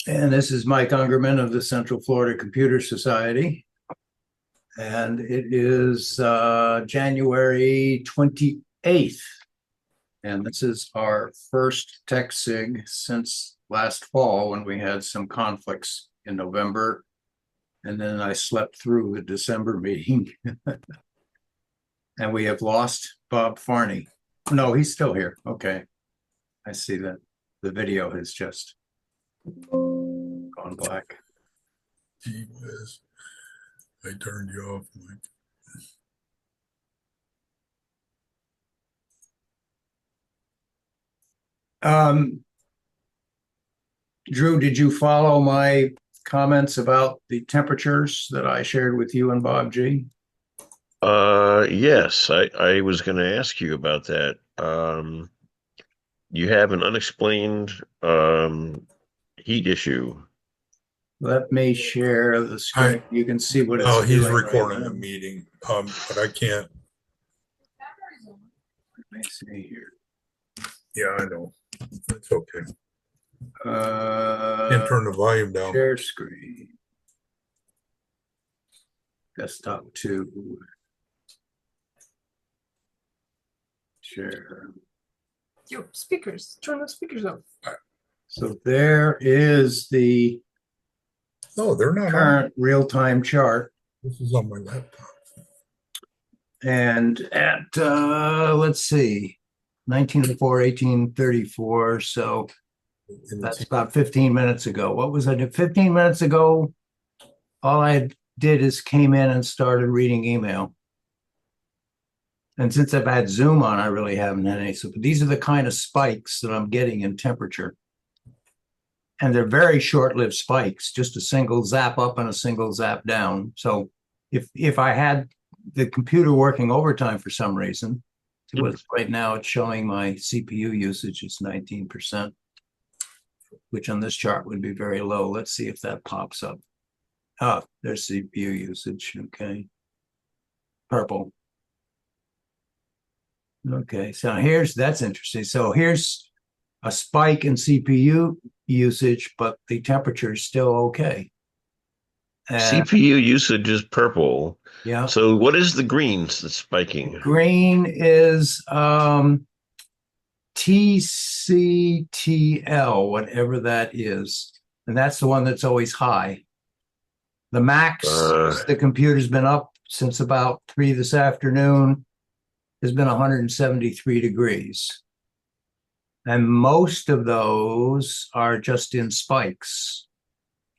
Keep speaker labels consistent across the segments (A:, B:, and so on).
A: And this is Mike Ungerman of the Central Florida Computer Society. And it is January 28th. And this is our first TechSIG since last fall when we had some conflicts in November. And then I slept through the December meeting. And we have lost Bob Farney. No, he's still here. Okay. I see that the video has just gone black.
B: Gee whiz. I turned you off, Mike.
A: Drew, did you follow my comments about the temperatures that I shared with you and Bob G?
C: Yes, I was going to ask you about that. You have an unexplained heat issue.
A: Let me share the screen. You can see what it's
B: Oh, he's
A: doing
B: recording
A: right
B: a meeting, but I can't.
A: Let me see here.
B: Yeah, I know. That's okay.
A: Uh,
B: Can't turn the volume down.
A: Share screen. Desktop 2. Share.
D: Yo, speakers. Turn the speakers up.
A: So there is the
B: No, they're not on.
A: current real-time chart.
B: This is on my laptop.
A: And at, let's see, 1904, 1834. So that's about 15 minutes ago. What was I doing? 15 minutes ago, all I did is came in and started reading email. And since I've had Zoom on, I really haven't had any. So these are the kind of spikes that I'm getting in temperature. And they're very short-lived spikes, just a single zap up and a single zap down. So if I had the computer working overtime for some reason, right now it's showing my CPU usage is 19%, which on this chart would be very low. Let's see if that pops up. Oh, there's CPU usage. Okay. Purple. Okay, so that's interesting. So here's a spike in CPU usage, but the temperature is still okay.
C: CPU usage is purple.
A: Yeah.
C: So what is the greens that's spiking?
A: Green is TCTL, whatever that is. And that's the one that's always high. The max, the computer's been up since about 3 this afternoon, has been 173 degrees. And most of those are just in spikes.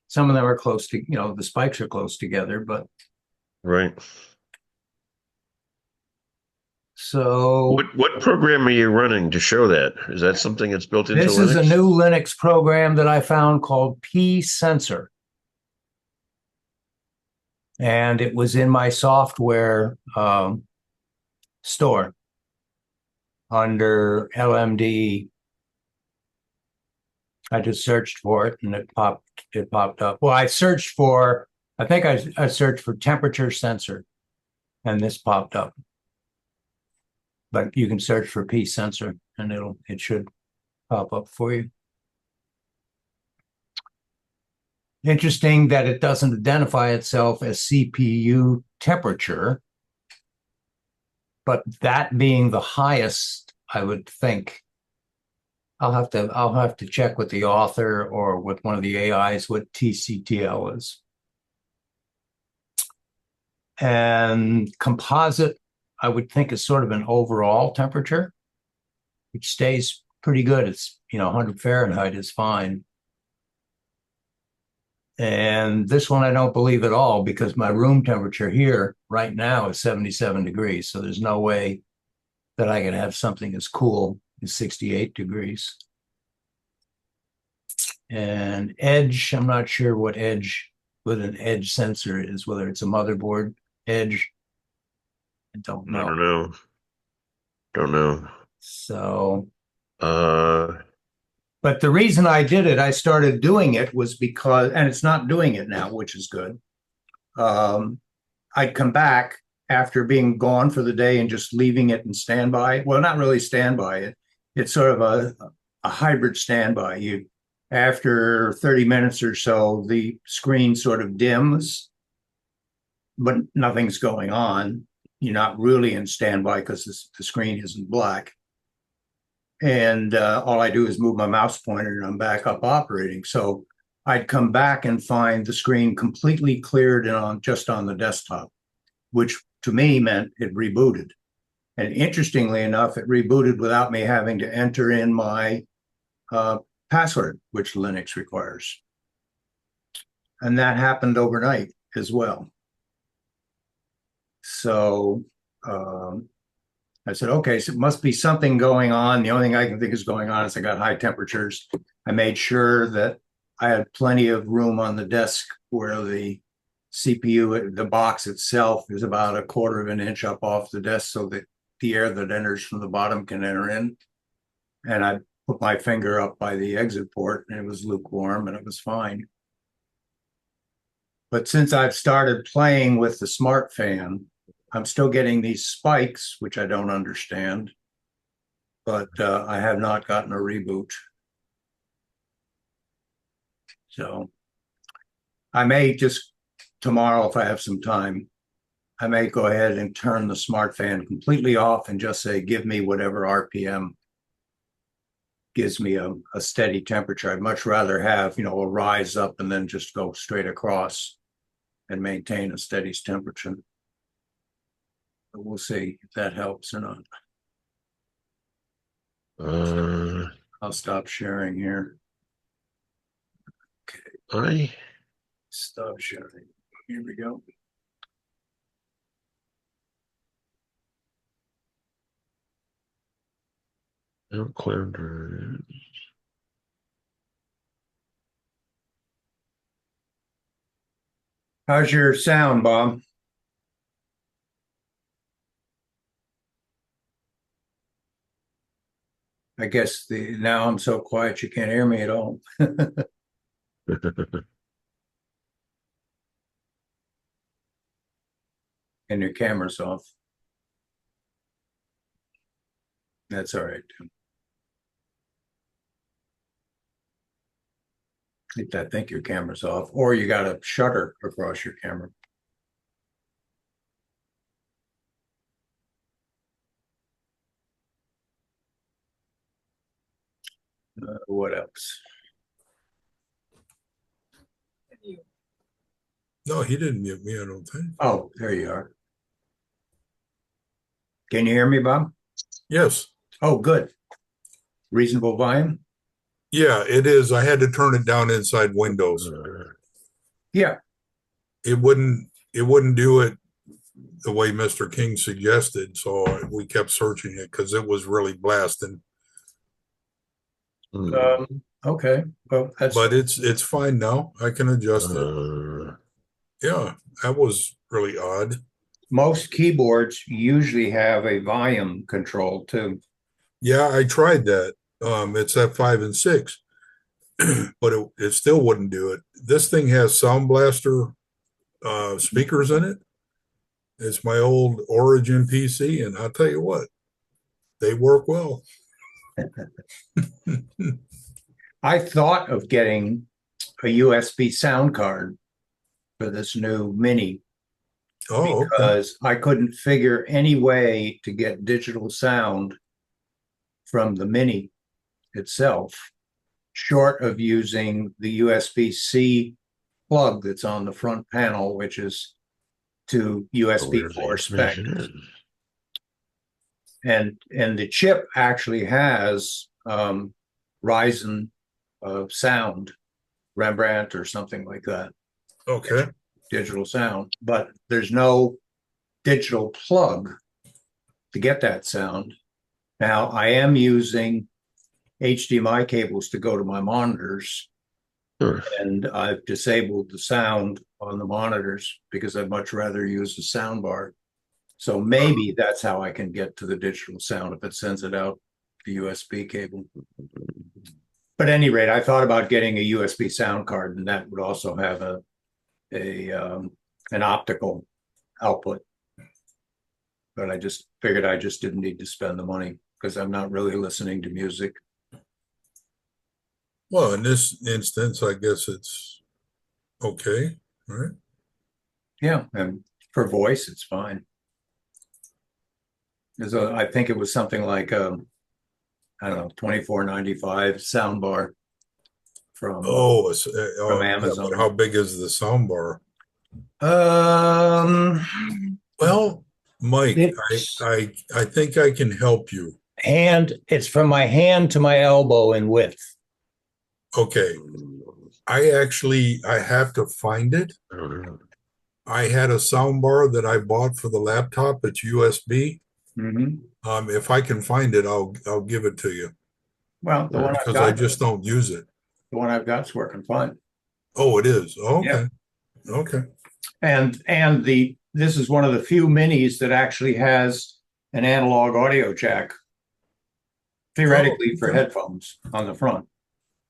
A: Some of them are close to, the spikes are close together, but.
C: Right.
A: So.
C: What program are you running to show that? Is that something that's built into Linux?
A: This is a new Linux program that I found called P-Sensor. And it was in my software store under LMD. I just searched for it and it popped up. Well, I searched for temperature sensor and this popped up. But you can search for P sensor and it should pop up for you. Interesting that it doesn't identify itself as CPU temperature, but that being the highest, I would think. I'll have to check with the author or with one of the AIs what TCTL is. And composite, I would think, is sort of an overall temperature, which stays pretty good. It's 100 Fahrenheit is fine. And this one I don't believe at all because my room temperature here right now is 77 degrees. So there's no way that I can have something as cool as 68 degrees. And edge, I'm not sure what an edge sensor is, whether it's a motherboard edge. I don't know.
C: Don't know.
A: So. But the reason I did it, I started doing it was because, and it's not doing it now, which is good. I'd come back after being gone for the day and just leaving it in standby. Well, not really standby. It's sort of a hybrid standby. after 30 minutes or so, the screen sort of dims, but nothing's going on. You're not really in standby because the screen isn't black. And all I do is move my mouse pointer and I'm back up operating. So I'd come back and find the screen completely cleared and just on the desktop, which to me meant it rebooted. And interestingly enough, it rebooted without me having to enter in my password, which Linux requires. And that happened overnight as well. So I said, okay, so it must be something going on. The only thing I can think is going on is I got high temperatures. I made sure that I had plenty of room on the desk where the CPU, the box itself, is about a quarter of an inch up off the desk so that the air that enters from the bottom can enter in. And I put my finger up by the exit port and it was lukewarm and it was fine. But since I've started playing with the smart fan, I'm still getting these spikes, which I don't understand, but I have not gotten a reboot. So I may just tomorrow, if I have some time, I may go ahead and turn the smart fan completely off and just say, give me whatever RPM gives me a steady temperature. I'd much rather have, a rise up and then just go straight across and maintain a steady temperature. But we'll see if that helps or not. I'll stop sharing here.
C: I
A: Stop sharing. Here we go.
C: don't clear.
A: How's your sound, Bob? I guess now I'm so quiet you can't hear me at all. And your camera's off. That's all right. I think your camera's off, or you got a shutter across your camera. What else?
B: No, he didn't mute me, I don't think.
A: Oh, there you are. Can you hear me, Bob?
B: Yes.
A: Oh, good. Reasonable volume?
B: Yeah, it is. I had to turn it down inside Windows.
A: Yeah.
B: It wouldn't do it the way Mr. King suggested, so we kept searching it because it was really blasting.
A: Okay. Well,
B: but it's fine now. I can adjust it. Yeah, that was really odd.
A: Most keyboards usually have a volume control too.
B: Yeah, I tried that. It's at 5 and 6, but it still wouldn't do it. This thing has Sound Blaster speakers in it. It's my old Origin PC, and I'll tell you what, they work well.
A: I thought of getting a USB sound card for this new Mini because I couldn't figure any way to get digital sound from the Mini itself, short of using the USB-C plug that's on the front panel, which is to USB 4 spec. And the chip actually has Ryzen sound, Rembrandt or something like that.
B: Okay.
A: Digital sound, but there's no digital plug to get that sound. Now I am using HDMI cables to go to my monitors. Sure. And I've disabled the sound on the monitors because I'd much rather use the sound bar. So maybe that's how I can get to the digital sound if it sends it out the USB cable. But at any rate, I thought about getting a USB sound card, and that would also have an optical output. But I just figured I just didn't need to spend the money because I'm not really listening to music.
B: Well, in this instance, I guess it's okay, right?
A: Yeah, and for voice, it's fine. I think it was something like I don't know, 24.95 soundbar
B: Oh,
A: from
B: yeah, but
A: Amazon.
B: how big is the sound bar?
A: Um,
B: Well, Mike,
A: it's
B: I think I can help you.
A: it's from my hand to my elbow in width.
B: Okay, I have to find it. I had a sound bar that I bought for the laptop. It's USB.
A: Mhm.
B: If I can find it, I'll give it to you
A: Well,
B: because I just don't use it.
A: the one I've got's working fine.
B: Oh, it is.
A: Yeah.
B: Okay. Okay.
A: And this is one of the few minis that actually has an analog audio jack, theoretically for
B: okay.
A: headphones on the front,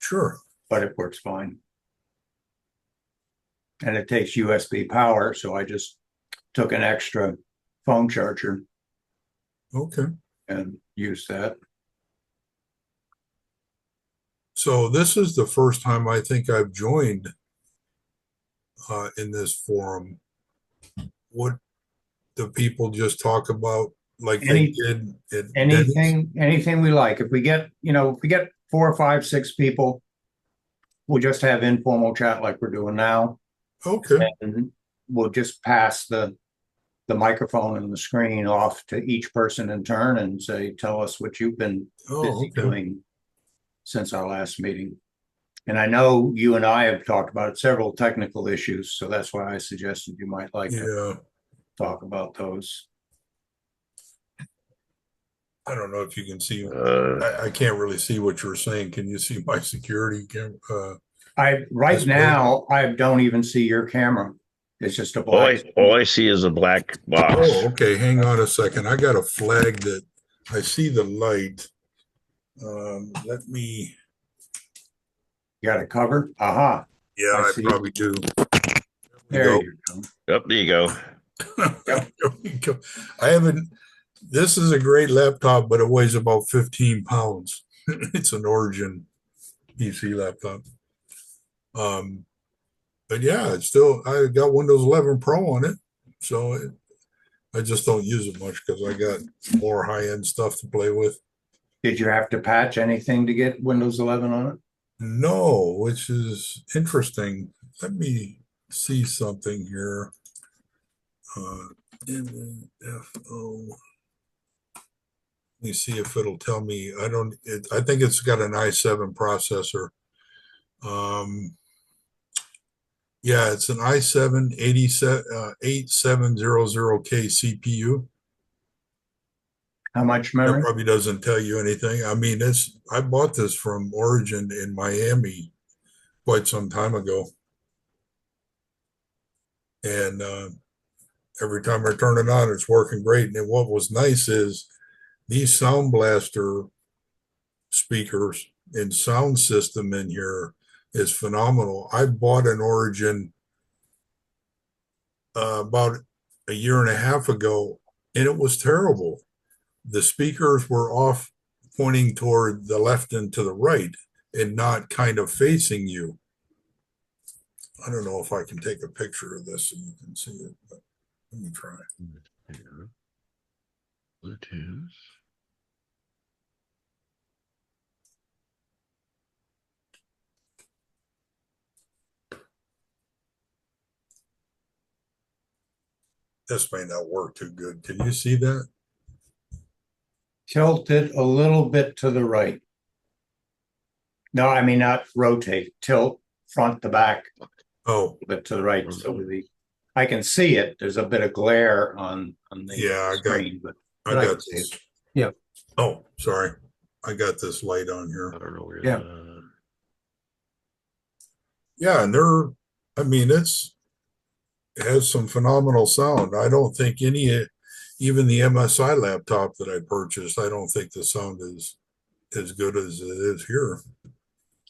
B: Sure.
A: but it works fine. And it takes USB power, so I just took an extra phone charger
B: Okay.
A: and used that.
B: So this is the first time I think I've joined in this forum. What do people just talk about like they
A: Any
B: did at Denny's?
A: anything we like. If we get 4, 5, 6 people, we'll just have informal chat like we're doing now.
B: Okay.
A: And we'll just pass the microphone and the screen off to each person in turn and say, tell us what you've been
B: Oh,
A: busy
B: okay.
A: doing since our last meeting. And I know you and I have talked about several technical issues, so that's why I suggested you might like to
B: Yeah.
A: talk about those.
B: I don't know if you can see.
C: Uh,
B: I can't really see what you're saying. Can you see my security camera?
A: Right
B: Display?
A: now, I don't even see your camera. It's just a
C: all
A: black.
C: all I see is a black box.
B: Oh, okay. Hang on a second. I got a flag that I see the light. Let me.
A: You got it covered? Aha.
B: Yeah,
A: I
B: I
A: see.
B: probably do.
A: There
B: Go.
A: you go.
C: Yep, there you go.
A: Yep.
B: There we go. I haven't. This is a great laptop, but it weighs about 15 pounds. It's an Origin PC laptop. Um, but yeah, it's still. I got Windows 11 Pro on it, so I just don't use it much because I got more high end stuff to play with.
A: Did you have to patch anything to get Windows 11 on it?
B: No, which is interesting. Let me see something here. NFO. Let me see if it'll tell me. I think it's got an i7 processor. Yeah, it's an i7 8700K CPU.
A: How much
B: That
A: memory?
B: probably doesn't tell you anything. I mean, I bought this from Origin in Miami quite some time ago. And every time I turn it on, it's working great. And what was nice is these Sound Blaster speakers and sound system in here is phenomenal. I bought an Origin about a year and a half ago, and it was terrible. The speakers were off, pointing toward the left and to the right, and not kind of facing you. I don't know if I can take a picture of this so you can see it, but let me try.
C: Bluetooth.
B: This may not work too good. Can you see that?
A: Tilt it a little bit to the right. No, I mean not rotate. Tilt front to back
B: Oh,
A: a bit to the right. So I can see it. There's a bit of glare on the
B: yeah,
A: screen,
B: I
A: but I
B: got
A: can see
B: this.
A: it. Yeah.
B: Oh, sorry. I got this light on
C: I
B: here.
C: don't know where.
A: Yeah.
B: Yeah, and I mean, it has some phenomenal sound. I don't think even the MSI laptop that I purchased, I don't think the sound is as good as it is here.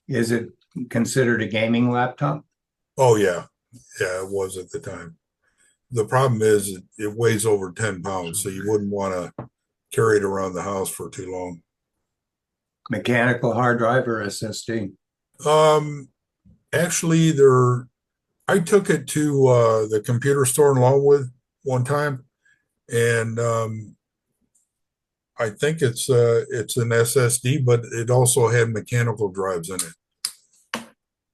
A: Is it considered a gaming laptop?
B: Oh yeah, yeah, it was at the time. The problem is it weighs over 10 pounds, so you wouldn't want to carry it around the house for too long.
A: Mechanical hard drive or SSD?
B: Actually, I took it to the computer store in Longwood one time, and I think it's an SSD, but it also had mechanical drives in it,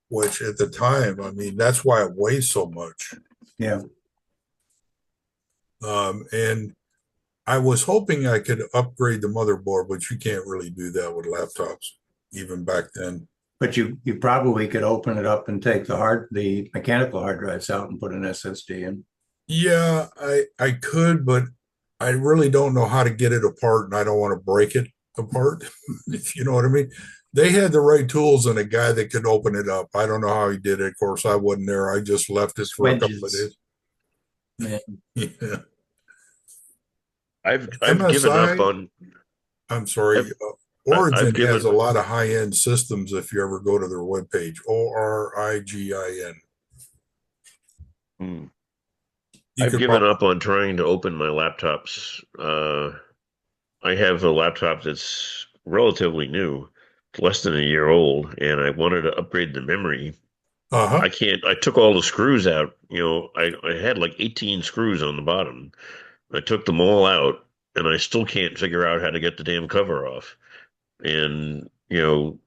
B: which at the time, I mean, that's why it weighs so much.
A: Yeah.
B: And I was hoping I could upgrade the motherboard, but you can't really do that with laptops, even back then.
A: But you probably could open it up and take the mechanical hard drives out and put an SSD in.
B: Yeah, I could, but I really don't know how to get it apart, and I don't want to break it apart, if you know what I mean. They had the right tools and a guy that could open it up. I don't know how he did it. Of course, I wasn't there. I just left it for a couple of days.
A: Man.
B: Yeah.
C: I've given up
B: MSI,
C: on.
B: I'm sorry,
C: I've,
B: Origin
C: I've
B: has a
C: given.
B: lot of high-end systems if you ever go to their webpage, ORIGIN.
C: Hmm.
B: You
C: I've
B: could
C: given
B: probably,
C: up on trying to open my laptops. I have a laptop that's relatively new, it's less than a year old, and I wanted to upgrade the memory.
B: uh-huh,
C: I can't. I took all the screws out. I had like 18 screws on the bottom. I took them all out, and I still can't figure out how to get the damn cover off. And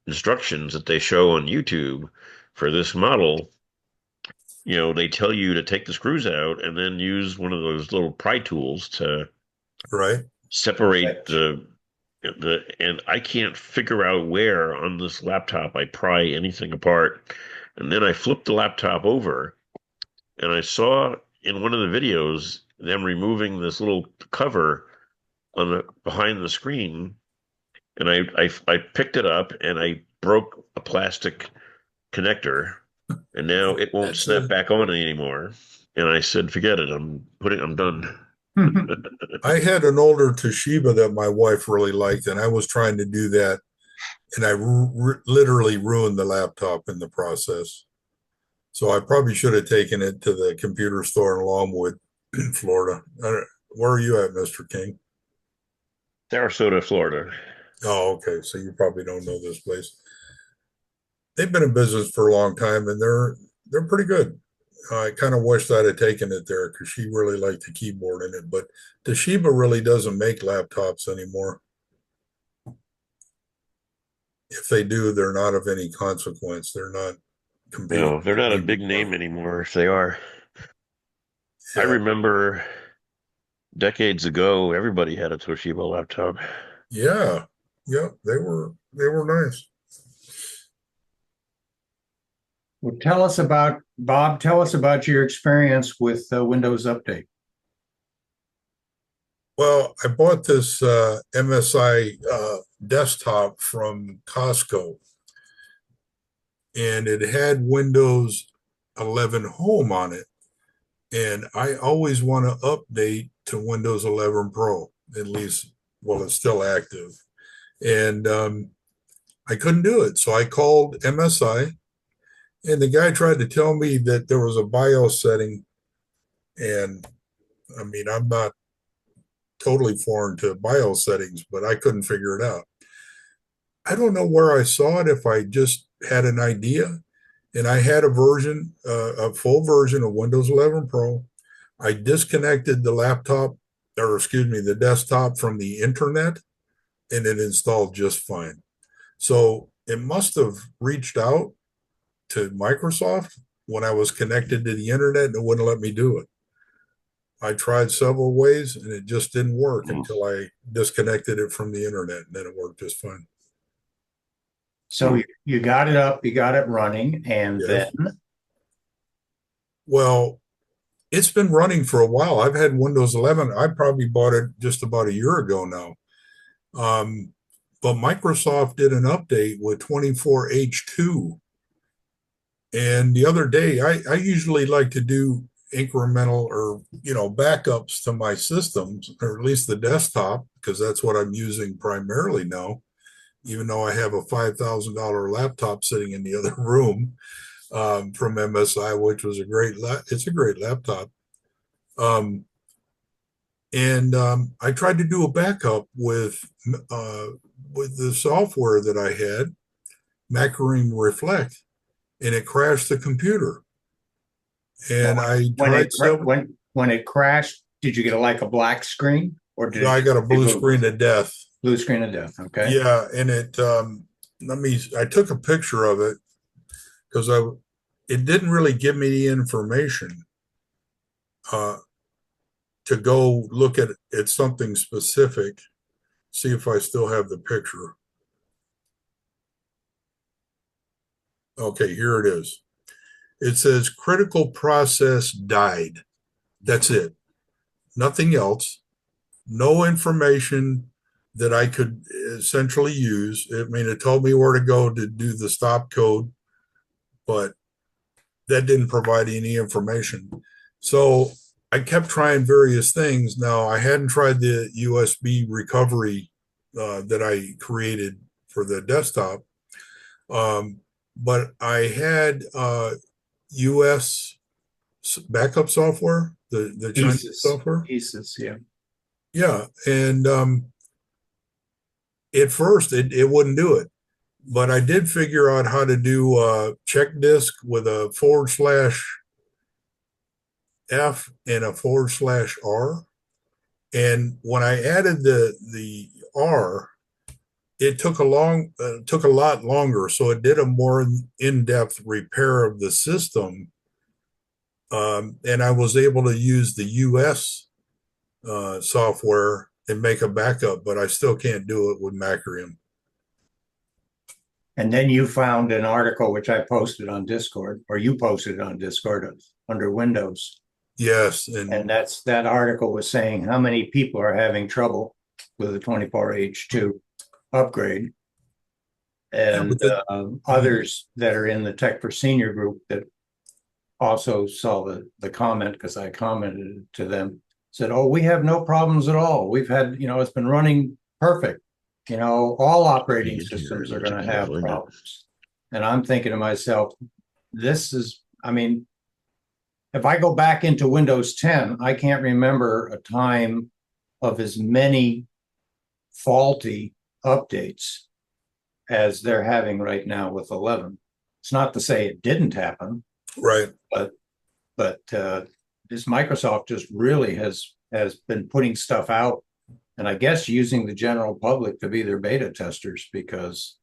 C: instructions that they show on YouTube for this model, they tell you to take the screws out and then use one of those little pry tools to
B: right.
C: separate the and I can't figure out where on this laptop I pry anything apart. And then I flipped the laptop over and I saw in one of the videos them removing this little cover on the behind the screen, and I picked it up and I broke a plastic connector, and now it won't
B: That's
C: snap
B: it.
C: back on anymore. And I said, forget it. I'm done.
B: I had an older Toshiba that my wife really liked, and I was trying to do that, and I literally ruined the laptop in the process. So I probably should have taken it to the computer store in Longwood, Florida. Where are you at, Mr. King?
C: Sarasota, Florida.
B: Oh, okay. So you probably don't know this place. They've been in business for a long time, and they're pretty good. I kind of wished I'd have taken it there because she really liked the keyboard in it. But Toshiba really doesn't make laptops anymore. If they do, they're not of any consequence. They're not competing
C: They're not a big
B: anymore.
C: name anymore if they are. I
B: Yeah,
C: remember decades ago, everybody had a Toshiba laptop.
B: yeah, yeah. They were nice.
A: Well, tell us about Bob. Tell us about your experience with Windows Update.
B: Well, I bought this MSI desktop from Costco, and it had Windows 11 Home on it. And I always want to update to Windows 11 Pro, at least while it's still active. And I couldn't do it. So I called MSI, and the guy tried to tell me that there was a BIOS setting. And I mean, I'm not totally foreign to BIOS settings, but I couldn't figure it out. I don't know where I saw it, if I just had an idea. And I had a full version of Windows 11 Pro. I disconnected the laptop, or excuse me, the desktop from the internet, and it installed just fine. So it must have reached out to Microsoft when I was connected to the internet and it wouldn't let me do it. I tried several ways and it just didn't work
C: Mm.
B: until I disconnected it from the internet, and then it worked just fine.
A: So you got it up, you got it running, and
B: Yes.
A: then
B: Well, it's been running for a while. I've had Windows 11. I probably bought it just about a year ago now. Um, but Microsoft did an update with 24H2. And the other day, I usually like to do incremental or backups to my systems, or at least the desktop, because that's what I'm using primarily now, even though I have a $5,000 laptop sitting in the other room from MSI, which was it's a great laptop. And I tried to do a backup with the software that I had, Macrium Reflect, and it crashed the computer. And
E: Now,
B: I
E: when
B: tried
E: it
B: several.
E: when it crashed, did you get like a black screen or did
B: Yeah, I got a blue
E: it
B: screen of death.
E: blue screen of death? Okay.
B: Yeah, and I took a picture of it because it didn't really give me the information uh, to go look at something specific. See if I still have the picture. Okay, here it is. It says critical process died. That's it. Nothing else. No information that I could essentially use. I mean, it told me where to go to do the stop code, but that didn't provide any information. So I kept trying various things. Now, I hadn't tried the USB recovery that I created for the desktop, but I had US backup software, the Chinese software.
E: Pieces, yeah.
B: Yeah, and at first it wouldn't do it, but I did figure out how to do a check disk with a /F and a /R. And when I added the R, it took took a lot longer. So it did a more in-depth repair of the system, and I was able to use the US software and make a backup, but I still can't do it with Macrium.
E: And then you found an article which I posted on Discord, or you posted on Discord under Windows.
B: Yes,
E: And that article was saying how many people are having trouble with the 24H2 upgrade. And others that are in the Tech for Senior group that also saw the comment, because I commented to them, said, oh, we have no problems at all. We've had, it's been running perfect. All operating systems are going to have problems. And I'm thinking to myself, if I go back into Windows 10, I can't remember a time of as many faulty updates as they're having right now with 11. It's not to say it didn't happen,
B: right?
E: But this Microsoft just really has been putting stuff out, and I guess using the general public to be their beta testers, because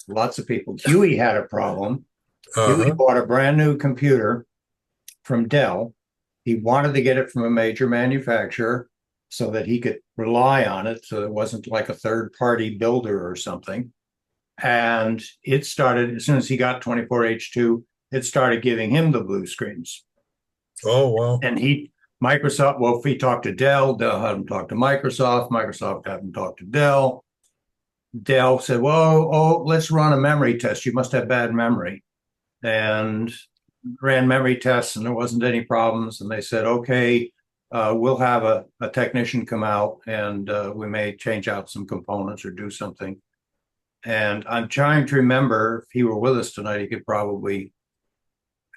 E: lots of people. Huey had a problem. Huey bought a brand new computer from Dell. He wanted to get it from a major manufacturer so that he could rely on it, so it wasn't like a third-party builder or something. And it started, as soon as he got 24H2, it started giving him the blue screens.
B: Oh, wow.
E: And if he talked to Dell, Dell had him talk to Microsoft had him talk to Dell. Dell said, well, let's run a memory test. You must have bad memory. And ran memory tests, and there wasn't any problems. And they said, okay, we'll have a technician come out, and we may change out some components or do something. And I'm trying to remember, if he were with us tonight, he could probably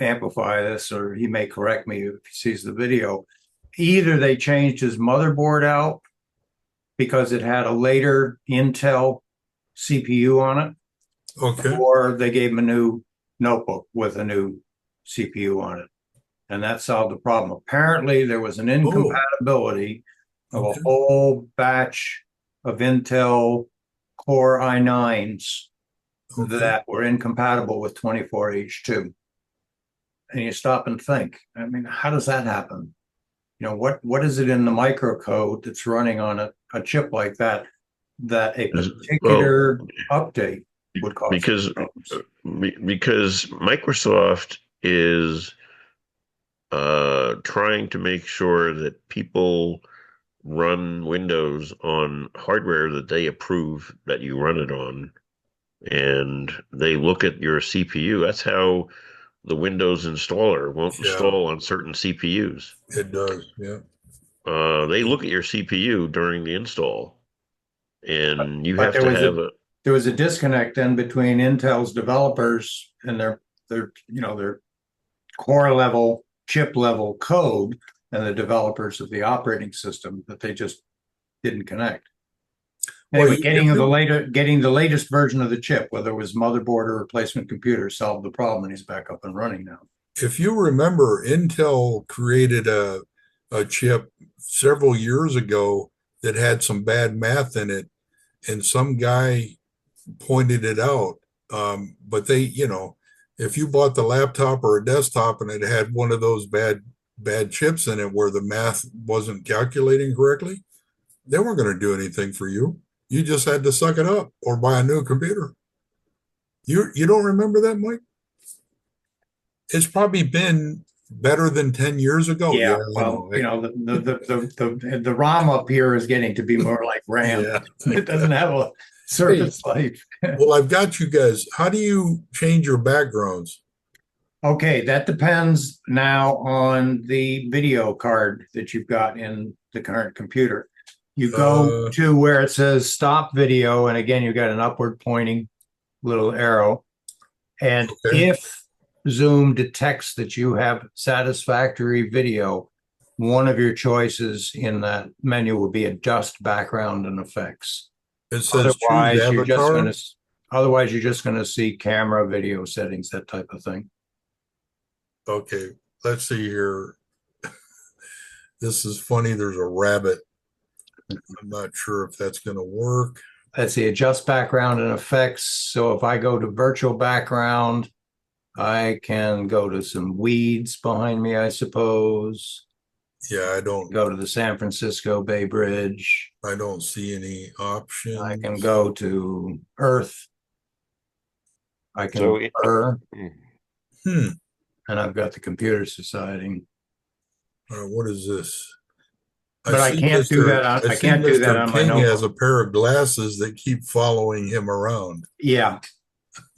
E: amplify this, or he may correct me if he sees the video. Either they changed his motherboard out because it had a later Intel CPU on it,
B: Okay.
E: or they gave him a new notebook with a new CPU on it, and that solved the problem. Apparently, there was an incompatibility of a whole batch of Intel Core i9s that were incompatible with 24H2. And you stop and think, how does that happen? What is it in the microcode that's running on a chip like that a particular update would cause?
C: Because Microsoft is trying to make sure that people run Windows on hardware that they approve that you run it on, and they look at your CPU. That's how the Windows installer won't install on certain CPUs.
B: It does, yeah.
C: They look at your CPU during the install, and you have to have
E: there was a disconnect then between Intel's developers and their core level, chip level code, and the developers of the operating system, that they just didn't connect.
B: Well,
E: Anyway,
B: you-
E: getting the latest version of the chip, whether it was motherboard or replacement computer, solved the problem, and he's back up and running now.
B: if you remember, Intel created a chip several years ago that had some bad math in it, and some guy pointed it out. But they, if you bought the laptop or a desktop and it had one of those bad chips in it where the math wasn't calculating correctly, they weren't going to do anything for you. You just had to suck it up or buy a new computer. You don't remember that, Mike? It's probably been better than 10 years ago.
E: Yeah,
B: I
E: well,
B: know.
E: the ROM up here is getting to be more like RAM.
B: Yeah.
E: It doesn't have a surface life.
B: Well, I've got you guys. How do you change your backgrounds?
E: Okay, that depends now on the video card that you've got in the current computer. You go to where it says stop video, and again, you've got an upward pointing little arrow. And
B: Okay.
E: if Zoom detects that you have satisfactory video, one of your choices in that menu will be adjust background and effects.
B: It says choose avatar.
E: Otherwise, you're just going to see camera, video settings, that type of thing.
B: Okay, let's see here. This is funny. There's a rabbit. I'm not sure if that's going to work.
E: Let's see, adjust background and effects. So if I go to virtual background, I can go to some weeds behind me, I suppose.
B: Yeah, I don't
E: Go to the San Francisco Bay Bridge.
B: see any options.
E: I can go to Earth. I can
C: So
E: blur,
B: Hmm.
E: and I've got the computer society.
B: What is this?
E: But I
B: see
E: can't do
B: Mr.
E: that on- I
B: see
E: can't do
B: Mr.
E: that on my
B: King has
E: notebook.
B: a pair of glasses that keep following him around.
E: Yeah.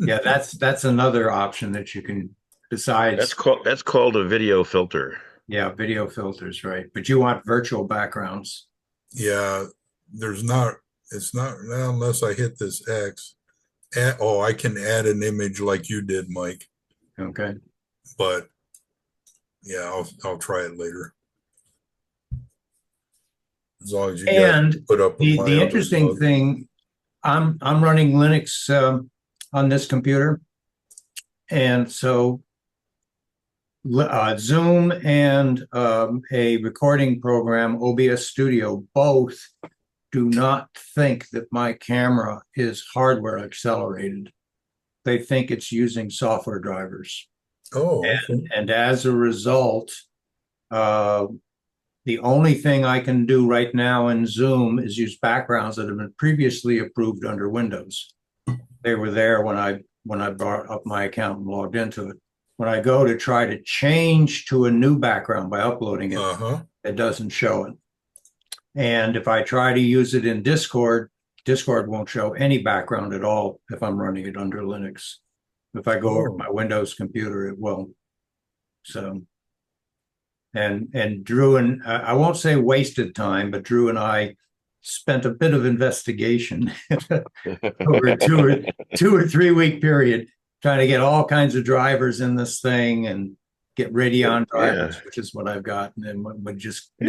E: Yeah, that's another option that you can decide.
C: that's called a video filter.
E: Yeah, video filters, right? But you want virtual backgrounds.
B: Yeah, it's not well, unless I hit this X. I can add an image like you did, Mike.
E: Okay.
B: But yeah, I'll try it later. As long as you guys
E: And
B: put up with my
E: the
B: other
E: interesting
B: bug.
E: thing, I'm running Linux on this computer, and so Zoom and a recording program, OBS Studio, both do not think that my camera is hardware accelerated. They think it's using software drivers.
B: Oh, okay.
E: And as a result, the only thing I can do right now in Zoom is use backgrounds that have been previously approved under Windows. They were there when I brought up my account and logged into it. When I go to try to change to a new background by uploading it, it doesn't show it. And if I try to use it in Discord, Discord won't show any background at all if I'm running it under Linux. If I go over to my Windows computer, it will. So, and Drew and I won't say wasted time, but Drew and I spent a bit of investigation over a 2 or 3 week period, trying to get all kinds of drivers in this thing and get Radeon drivers, which is what I've got, and then would just
C: I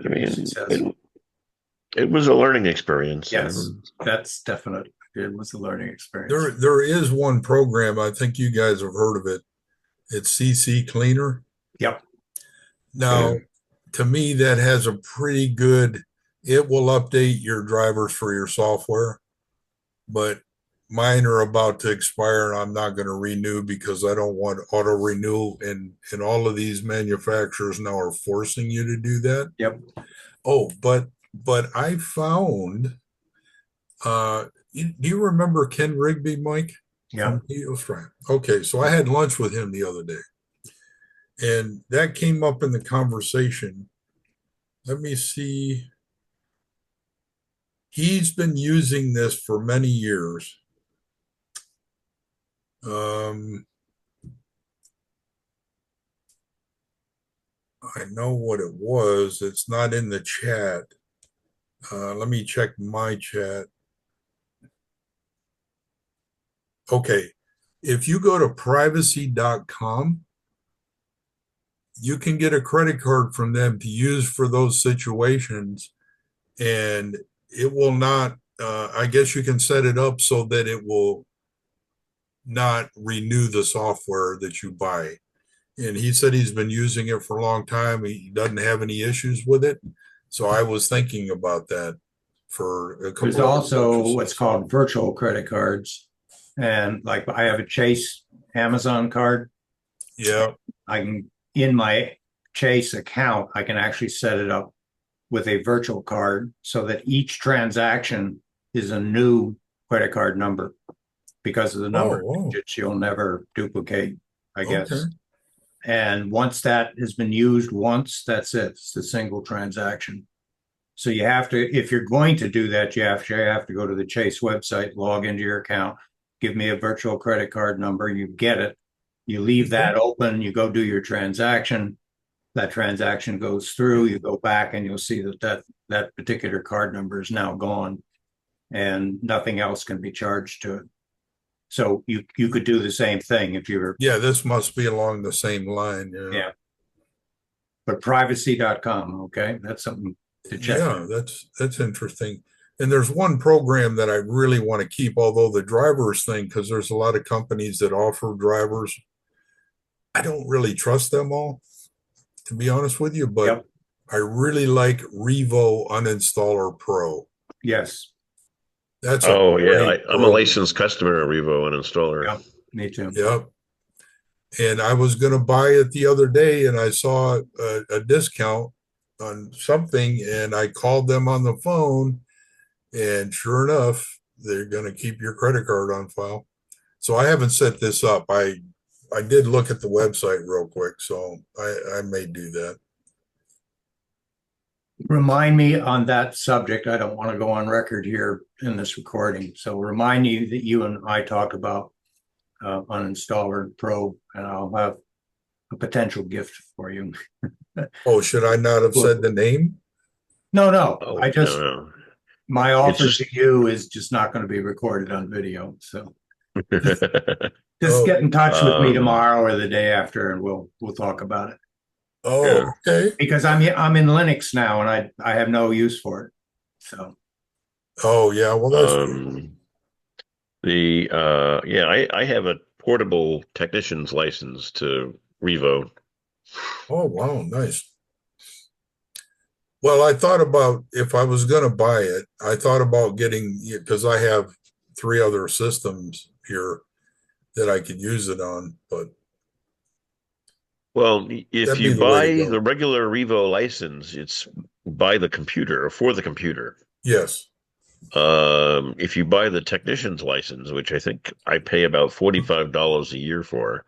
C: mean, it was a learning experience.
E: Yes, that's definite. It was a learning experience.
B: There is one program, I think you guys have heard of it. It's CC Cleaner.
E: Yep.
B: Now, to me, that has a pretty good, it will update your drivers for your software, but mine are about to expire and I'm not going to renew because I don't want auto renew, and all of these manufacturers now are forcing you to do that.
E: Yep.
B: Oh, but I found, do you remember Ken Rigby, Mike?
E: Yeah.
B: Okay, so I had lunch with him the other day, and that came up in the conversation. Let me see. He's been using this for many years. I know what it was. It's not in the chat. Let me check my chat. Okay. If you go to privacy.com, you can get a credit card from them to use for those situations, and it will not I guess you can set it up so that it will not renew the software that you buy. And he said he's been using it for a long time. He doesn't have any issues with it. So I was thinking about that for a couple
E: There's
B: of
E: also
B: purchases.
E: what's called virtual credit cards. And like I have a Chase Amazon card.
B: Yeah.
E: I can, in my Chase account, I can actually set it up with a virtual card so that each transaction is a new credit card number because of the number of
B: wow.
E: digits you'll never duplicate, I guess.
B: Okay.
E: And once that has been used once, that's it. It's a single transaction. So you have to, if you're going to do that, you have to go to the Chase website, log into your account, give me a virtual credit card number, you get it. You leave that open, you go do your transaction. That transaction goes through, you go back and you'll see that particular card number is now gone and nothing else can be charged to it. So you could do the same thing if you're.
B: Yeah, this must be along the same line.
E: Yeah. But privacy.com, okay? That's something to check.
B: Yeah, that's interesting. And there's one program that I really want to keep, although the drivers thing, because there's a lot of companies that offer drivers. I don't really trust them all, to be honest with you, but
E: Yep.
B: I really like Revo Uninstaller Pro.
E: Yes.
B: That's
C: Oh yeah,
B: great
C: I'm a
B: program.
C: licensed customer of Revo Uninstaller.
E: Yep. Me too.
B: Yep. And I was going to buy it the other day and I saw a discount on something and I called them on the phone and sure enough, they're going to keep your credit card on file. So I haven't set this up. I did look at the website real quick, so I may do that.
E: Remind me on that subject. I don't want to go on record here in this recording. So remind me that you and I talked about Uninstaller Pro, and I'll have a potential gift for you.
B: Oh, should I not have said the name?
E: No.
C: Oh,
E: I just
C: no.
E: my offer
C: just-
E: to you is just not going to be recorded on video. So just
B: Oh.
E: get in touch with me
C: Um,
E: tomorrow or the day after, and we'll talk about it.
B: Oh,
C: Yeah.
B: okay.
E: Because I'm in Linux now, and I have no use for it. So
B: Oh, yeah. Well, that's good.
C: I have a portable technician's license to Revo.
B: Oh, wow. Nice. Well, I thought about if I was going to buy it, I thought about getting, because I have 3 other systems here that I could use it on, but
C: Well, if
B: that'd
C: you
B: be the way to
C: buy
B: go.
C: the regular Revo license, it's by the computer or for the computer.
B: Yes.
C: If you buy the technician's license, which I think I pay about $45 a year for,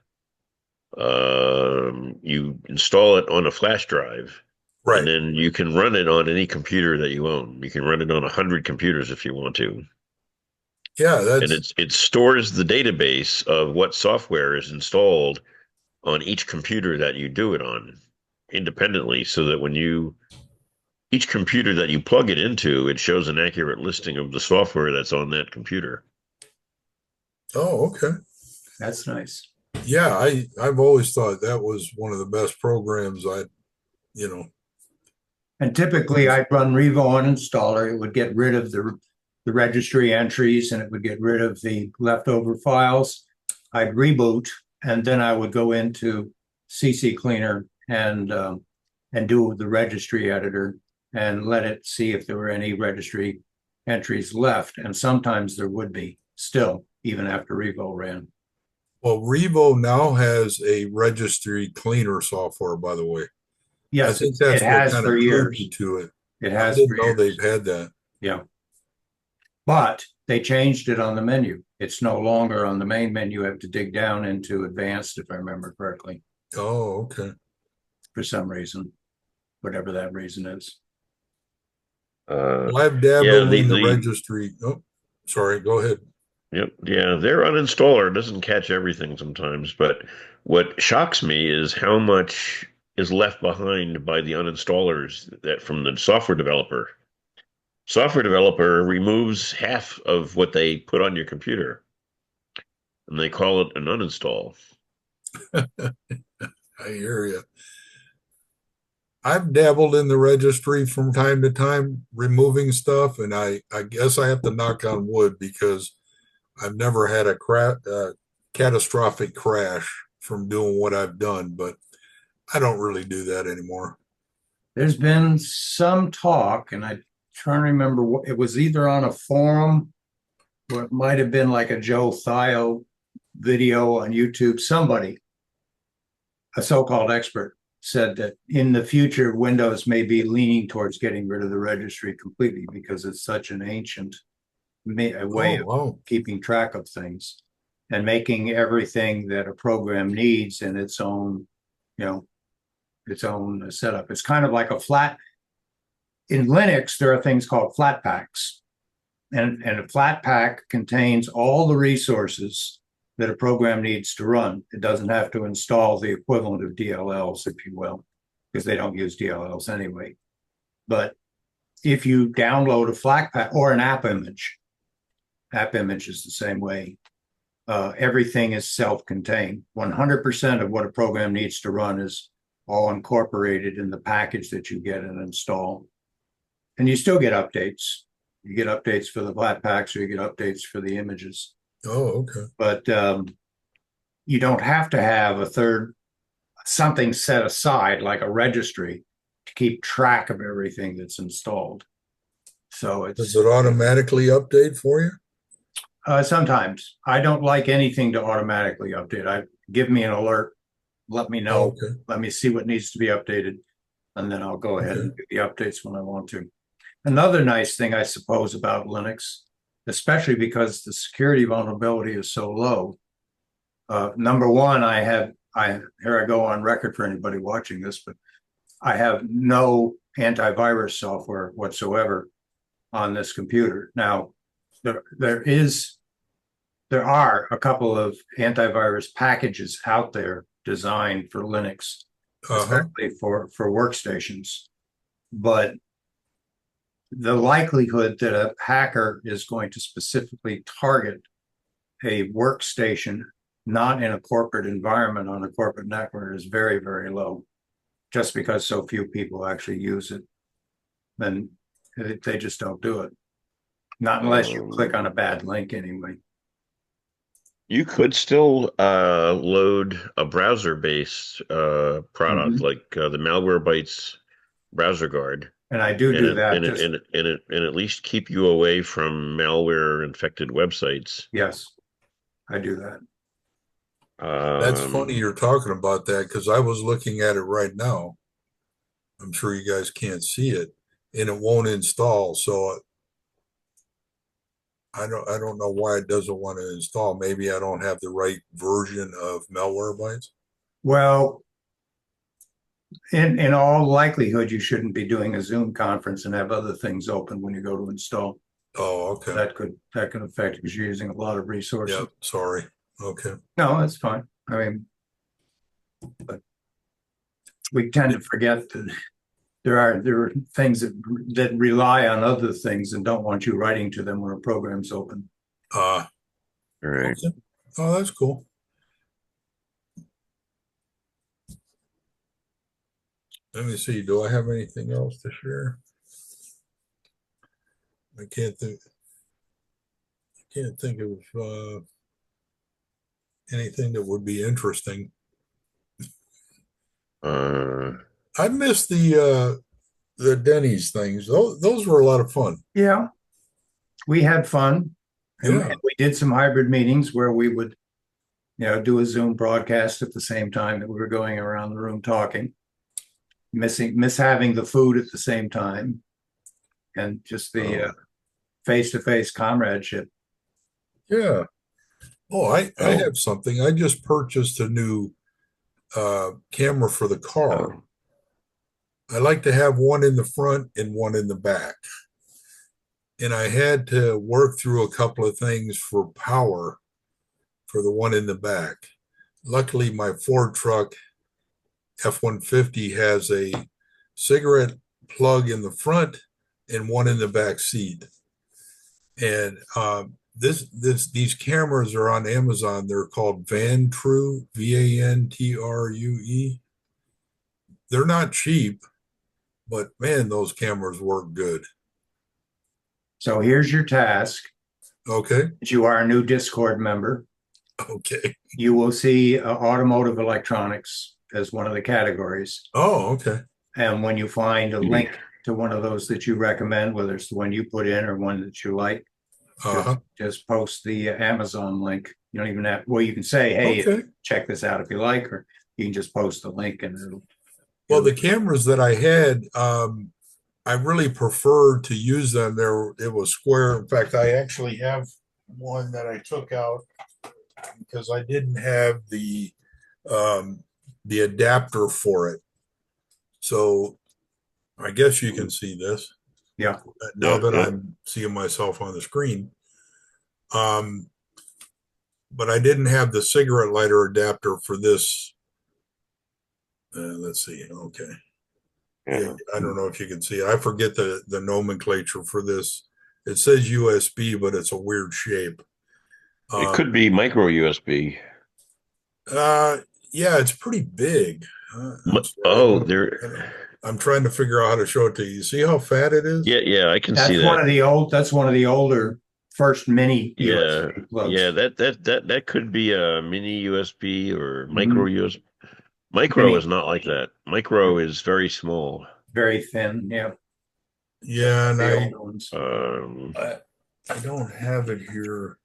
C: you install it on a flash drive,
B: Right.
C: and then you can run it on any computer that you own. You can run it on 100 computers if you want to.
B: Yeah,
C: And it stores the database of what software is installed on each computer that you do it on independently, so that when each computer that you plug it into, it shows an accurate listing of the software that's on that computer.
B: Oh, okay.
E: that's nice.
B: Yeah, I've always thought that was one of the best programs
E: And typically, I'd run Revo Uninstaller. It would get rid of the registry entries, and it would get rid of the leftover files. I'd reboot, and then I would go into CC Cleaner and do the registry editor and let it see if there were any registry entries left. And sometimes there would be still, even after Revo ran.
B: Well, Revo now has a registry cleaner software, by the way.
E: Yes,
B: I think that's
E: it
B: what
E: has
B: kind
E: for
B: of drew
E: years.
B: me to it.
E: It
B: I
E: has
B: didn't
E: for
B: know
E: years.
B: they've had that.
E: Yeah. But they changed it on the menu. It's no longer on the main menu. You have to dig down into advanced, if I remember correctly,
B: Oh, okay.
E: for some reason, whatever that reason is.
B: Well, I've dabbled in the registry. Oh, sorry. Go ahead.
C: Yep. Yeah, their uninstaller doesn't catch everything sometimes, but what shocks me is how much is left behind by the uninstallers that from the software developer. Software developer removes half of what they put on your computer, and they call it an uninstall.
B: I hear you. I've dabbled in the registry from time to time, removing stuff, and I guess I have to knock on wood because I've never had a catastrophic crash from doing what I've done, but I don't really do that anymore.
E: There's been some talk, and I trying to remember what it was, either on a forum or it might have been like a Joe Thio video on YouTube. Somebody, a so-called expert, said that in the future, Windows may be leaning towards getting rid of the registry completely because it's such an ancient way of
B: Wow.
E: keeping track of things and making everything that a program needs in its own, its own setup. It's kind of like a flat. In Linux, there are things called flat packs, and a flat pack contains all the resources that a program needs to run. It doesn't have to install the equivalent of DLLs, if you will, because they don't use DLLs anyway. But if you download a flat pack or an app image is the same way. Everything is self-contained. 100% of what a program needs to run is all incorporated in the package that you get and install. And you still get updates. You get updates for the flat packs, or you get updates for the images.
B: Oh, okay.
E: But you don't have to have something set aside like a registry to keep track of everything that's installed. So
B: Does it automatically update for you?
E: Sometimes I don't like anything to automatically update. Give me an alert, let me know,
B: Okay.
E: let me see what needs to be updated, and then I'll go ahead and do the updates when I want to. Another nice thing, I suppose, about Linux, especially because the security vulnerability is so low. Number one, here I go on record for anybody watching this, but I have no antivirus software whatsoever on this computer. Now, there are a couple of antivirus packages out there designed for Linux, especially for workstations. But the likelihood that a hacker is going to specifically target a workstation not in a corporate environment on a corporate network is very, very low, just because so few people actually use it. Then they just don't do it. Not unless you click on a bad link anyway.
C: You could still load a browser-based product like the Malwarebytes browser guard,
E: and I do that,
C: and at least keep you away from malware-infected websites.
E: Yes, I do that.
B: That's funny you're talking about that because I was looking at it right now. I'm sure you guys can't see it, and it won't install. So I don't know why it doesn't want to install. Maybe I don't have the right version of Malwarebytes.
E: Well, in all likelihood, you shouldn't be doing a Zoom conference and have other things open when you go to install.
B: Oh, okay.
E: That could affect because you're using a lot of resources.
B: Yeah, sorry. Okay.
E: No, that's fine. I mean, but we tend to forget that there are things that rely on other things and don't want you writing to them when a program's open.
C: All right.
B: Okay. Oh, that's cool. Let me see. Do I have anything else to share? I can't think of anything that would be interesting. I missed the Denny's things. Those were a lot of fun.
E: Yeah, we had fun. And
B: Yeah.
E: we did some hybrid meetings where we would, do a Zoom broadcast at the same time that we were going around the room talking, miss having the food at the same time, and just the face-to-face comradeship.
B: Yeah. Oh, I have something. I just purchased a new camera for the car. I like to have one in the front and one in the back. And I had to work through a couple of things for power for the one in the back. Luckily, my Ford truck F-150 has a cigarette plug in the front and one in the back seat. And these cameras are on Amazon. They're called Vantrue, Vantrue. They're not cheap, but man, those cameras work good.
E: So here's your task.
B: Okay.
E: You are a new Discord member.
B: Okay.
E: You will see automotive electronics as one of the categories.
B: Oh, okay.
E: And when you find a link to one of those that you recommend, whether it's the one you put in or one that you like,
B: Uh-huh.
E: just post the Amazon link. You don't even have, well, you can say, hey,
B: Okay.
E: check this out if you like, or you can just post the link and it'll.
B: Well, the cameras that I had, I really preferred to use them. It was square. In fact, I actually have one that I took out because I didn't have the adapter for it. So I guess you can see this.
E: Yeah.
B: Now that
C: Yeah.
B: I'm seeing myself on the screen. But I didn't have the cigarette lighter adapter for this. Let's see. Okay. Yeah, I don't know if you can see it. I forget the nomenclature for this. It says USB, but it's a weird shape.
C: It could be micro USB.
B: Yeah, it's pretty big. I'm trying to figure out how to show it to you. See how fat it is?
C: Yeah, I can see
E: That's
C: that.
E: one of the older first mini
C: Yeah,
E: USB plugs.
C: yeah, that could be a mini USB or
E: Mm-hmm.
C: micro USB. Micro is not like that. Micro is very small.
E: Very thin. Yeah.
B: Yeah, and
E: The older ones.
B: I don't have it here.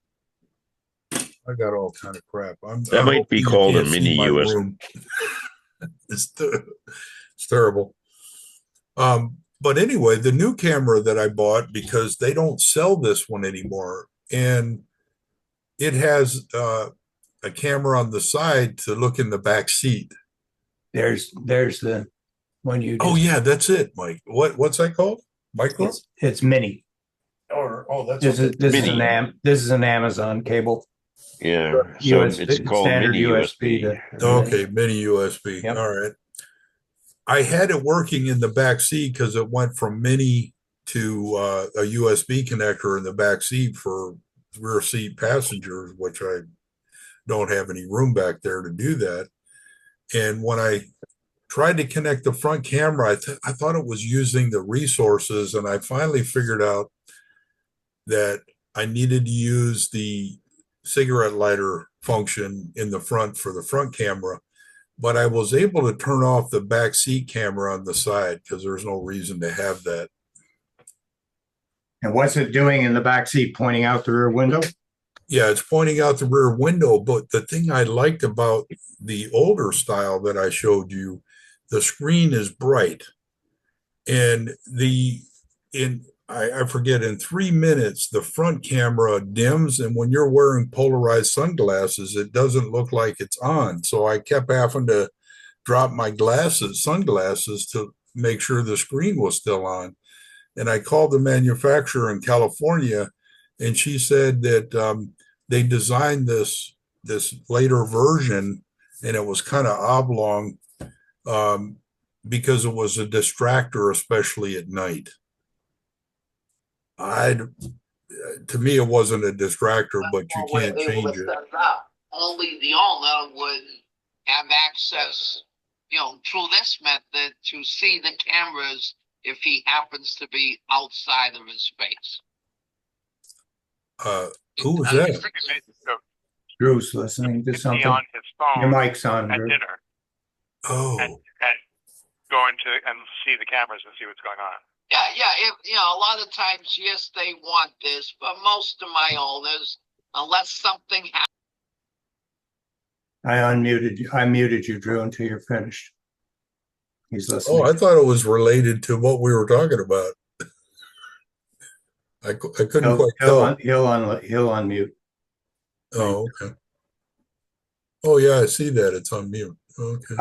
B: I got all kind of crap.
C: That might be called a
B: can't see
C: mini
B: my
C: USB.
B: room. It's terrible. But anyway, the new camera that I bought, because they don't sell this one anymore, and it has a camera on the side to look in the back seat.
E: There's the one you
B: Oh
E: just,
B: yeah, that's it, Mike. What's that called? Micro?
E: it's mini.
B: That's
E: This is
C: Mini.
E: this is an Amazon cable.
C: Yeah, so
E: USB,
C: it's called
E: standard
C: mini
E: USB.
C: USB.
B: okay, mini USB.
E: Yep.
B: All right. I had it working in the back seat because it went from mini to a USB connector in the back seat for rear seat passengers, which I don't have any room back there to do that. And when I tried to connect the front camera, I thought it was using the resources, and I finally figured out that I needed to use the cigarette lighter function in the front for the front camera, but I was able to turn off the back seat camera on the side because there's no reason to have that.
E: And what's it doing in the back seat? Pointing out the rear window?
B: Yeah, it's pointing out the rear window, but the thing I liked about the older style that I showed you, the screen is bright. And I forget, in 3 minutes, the front camera dims, and when you're wearing polarized sunglasses, it doesn't look like it's on. So I kept having to drop my sunglasses to make sure the screen was still on. And I called the manufacturer in California, and she said that they designed this later version, and it was kind of oblong because it was a distractor, especially at night. To me, it wasn't a distractor, but you can't change it.
F: Only the owner would have access, through this method to see the cameras if he happens to be outside of his space.
B: Who was that?
E: Drew's listening to something.
G: On his phone
E: Your mic's on,
G: at
E: Drew.
G: dinner
B: Oh,
G: and go into and see the cameras and see what's going on.
F: Yeah. A lot of times, yes, they want this, but most of my owners, unless something happens.
E: I muted you, Drew, until you're finished. He's listening.
B: I thought it was related to what we were talking about. I couldn't quite tell.
E: He'll unmute.
B: Oh, okay. Oh yeah, I see that. It's on mute. Okay.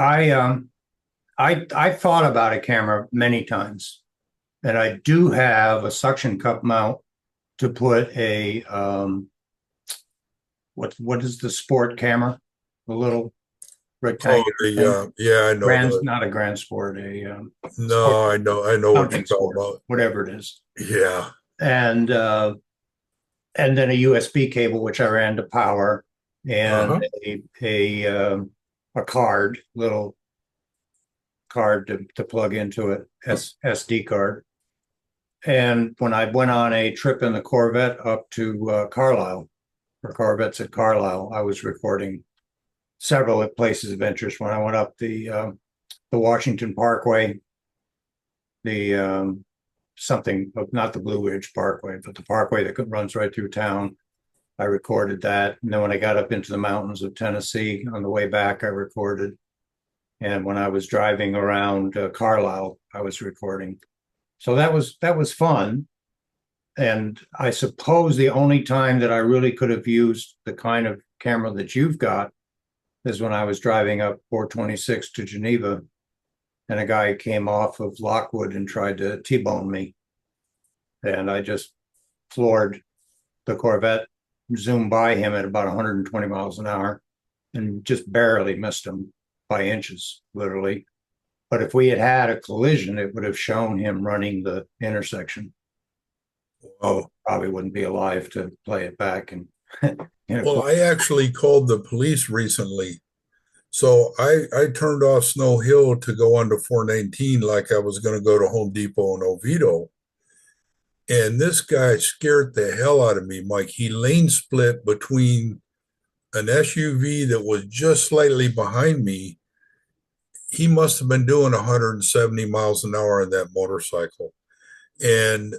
E: I thought about a camera many times, and I do have a suction cup mount to put a what is the sport camera? The little rectangular thing.
B: Yeah, I know.
E: Not a Grand Sport,
B: no, I know what you're talking about.
E: Whatever it is.
B: Yeah.
E: And then a USB cable which I ran to power, and a card, little card to plug into it, SD card. And when I went on a trip in the Corvette up to Carlisle, for Corvettes at Carlisle, I was recording several places of interest. When I went up the Washington Parkway, the something, not the Blue Ridge Parkway, but the parkway that runs right through town, I recorded that. And then when I got up into the mountains of Tennessee on the way back, I recorded. And when I was driving around Carlisle, I was recording. So that was fun. And I suppose the only time that I really could have used the kind of camera that you've got is when I was driving up 426 to Geneva, and a guy came off of Lockwood and tried to T-bone me. And I just floored the Corvette, zoomed by him at about 120 miles an hour, and just barely missed him by inches, literally. But if we had had a collision, it would have shown him running the intersection. Oh, probably wouldn't be alive to play it back. And
B: Well, I actually called the police recently. So I turned off Snow Hill to go onto 419 like I was going to go to Home Depot in Oviedo. And this guy scared the hell out of me, Mike. He lane split between an SUV that was just slightly behind me. He must have been doing 170 miles an hour on that motorcycle. And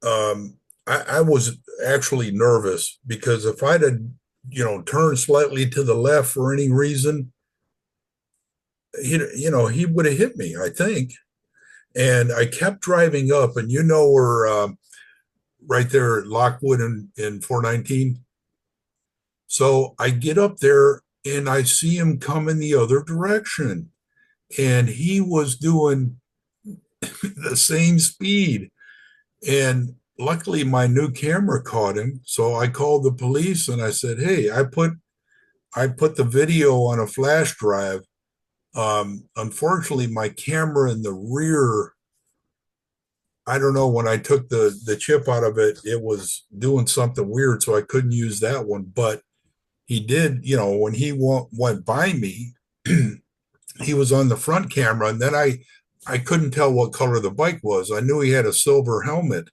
B: I was actually nervous because if I'd have, turned slightly to the left for any reason, he would have hit me, I think. And I kept driving up, and we're right there at Lockwood in 419. So I get up there and I see him coming the other direction, and he was doing the same speed. And luckily my new camera caught him. So I called the police and I said, hey, I put the video on a flash drive. Unfortunately, my camera in the rear, I don't know, when I took the chip out of it, it was doing something weird, so I couldn't use that one. But he did, when he went by me, he was on the front camera, and then I couldn't tell what color the bike was. I knew he had a silver helmet,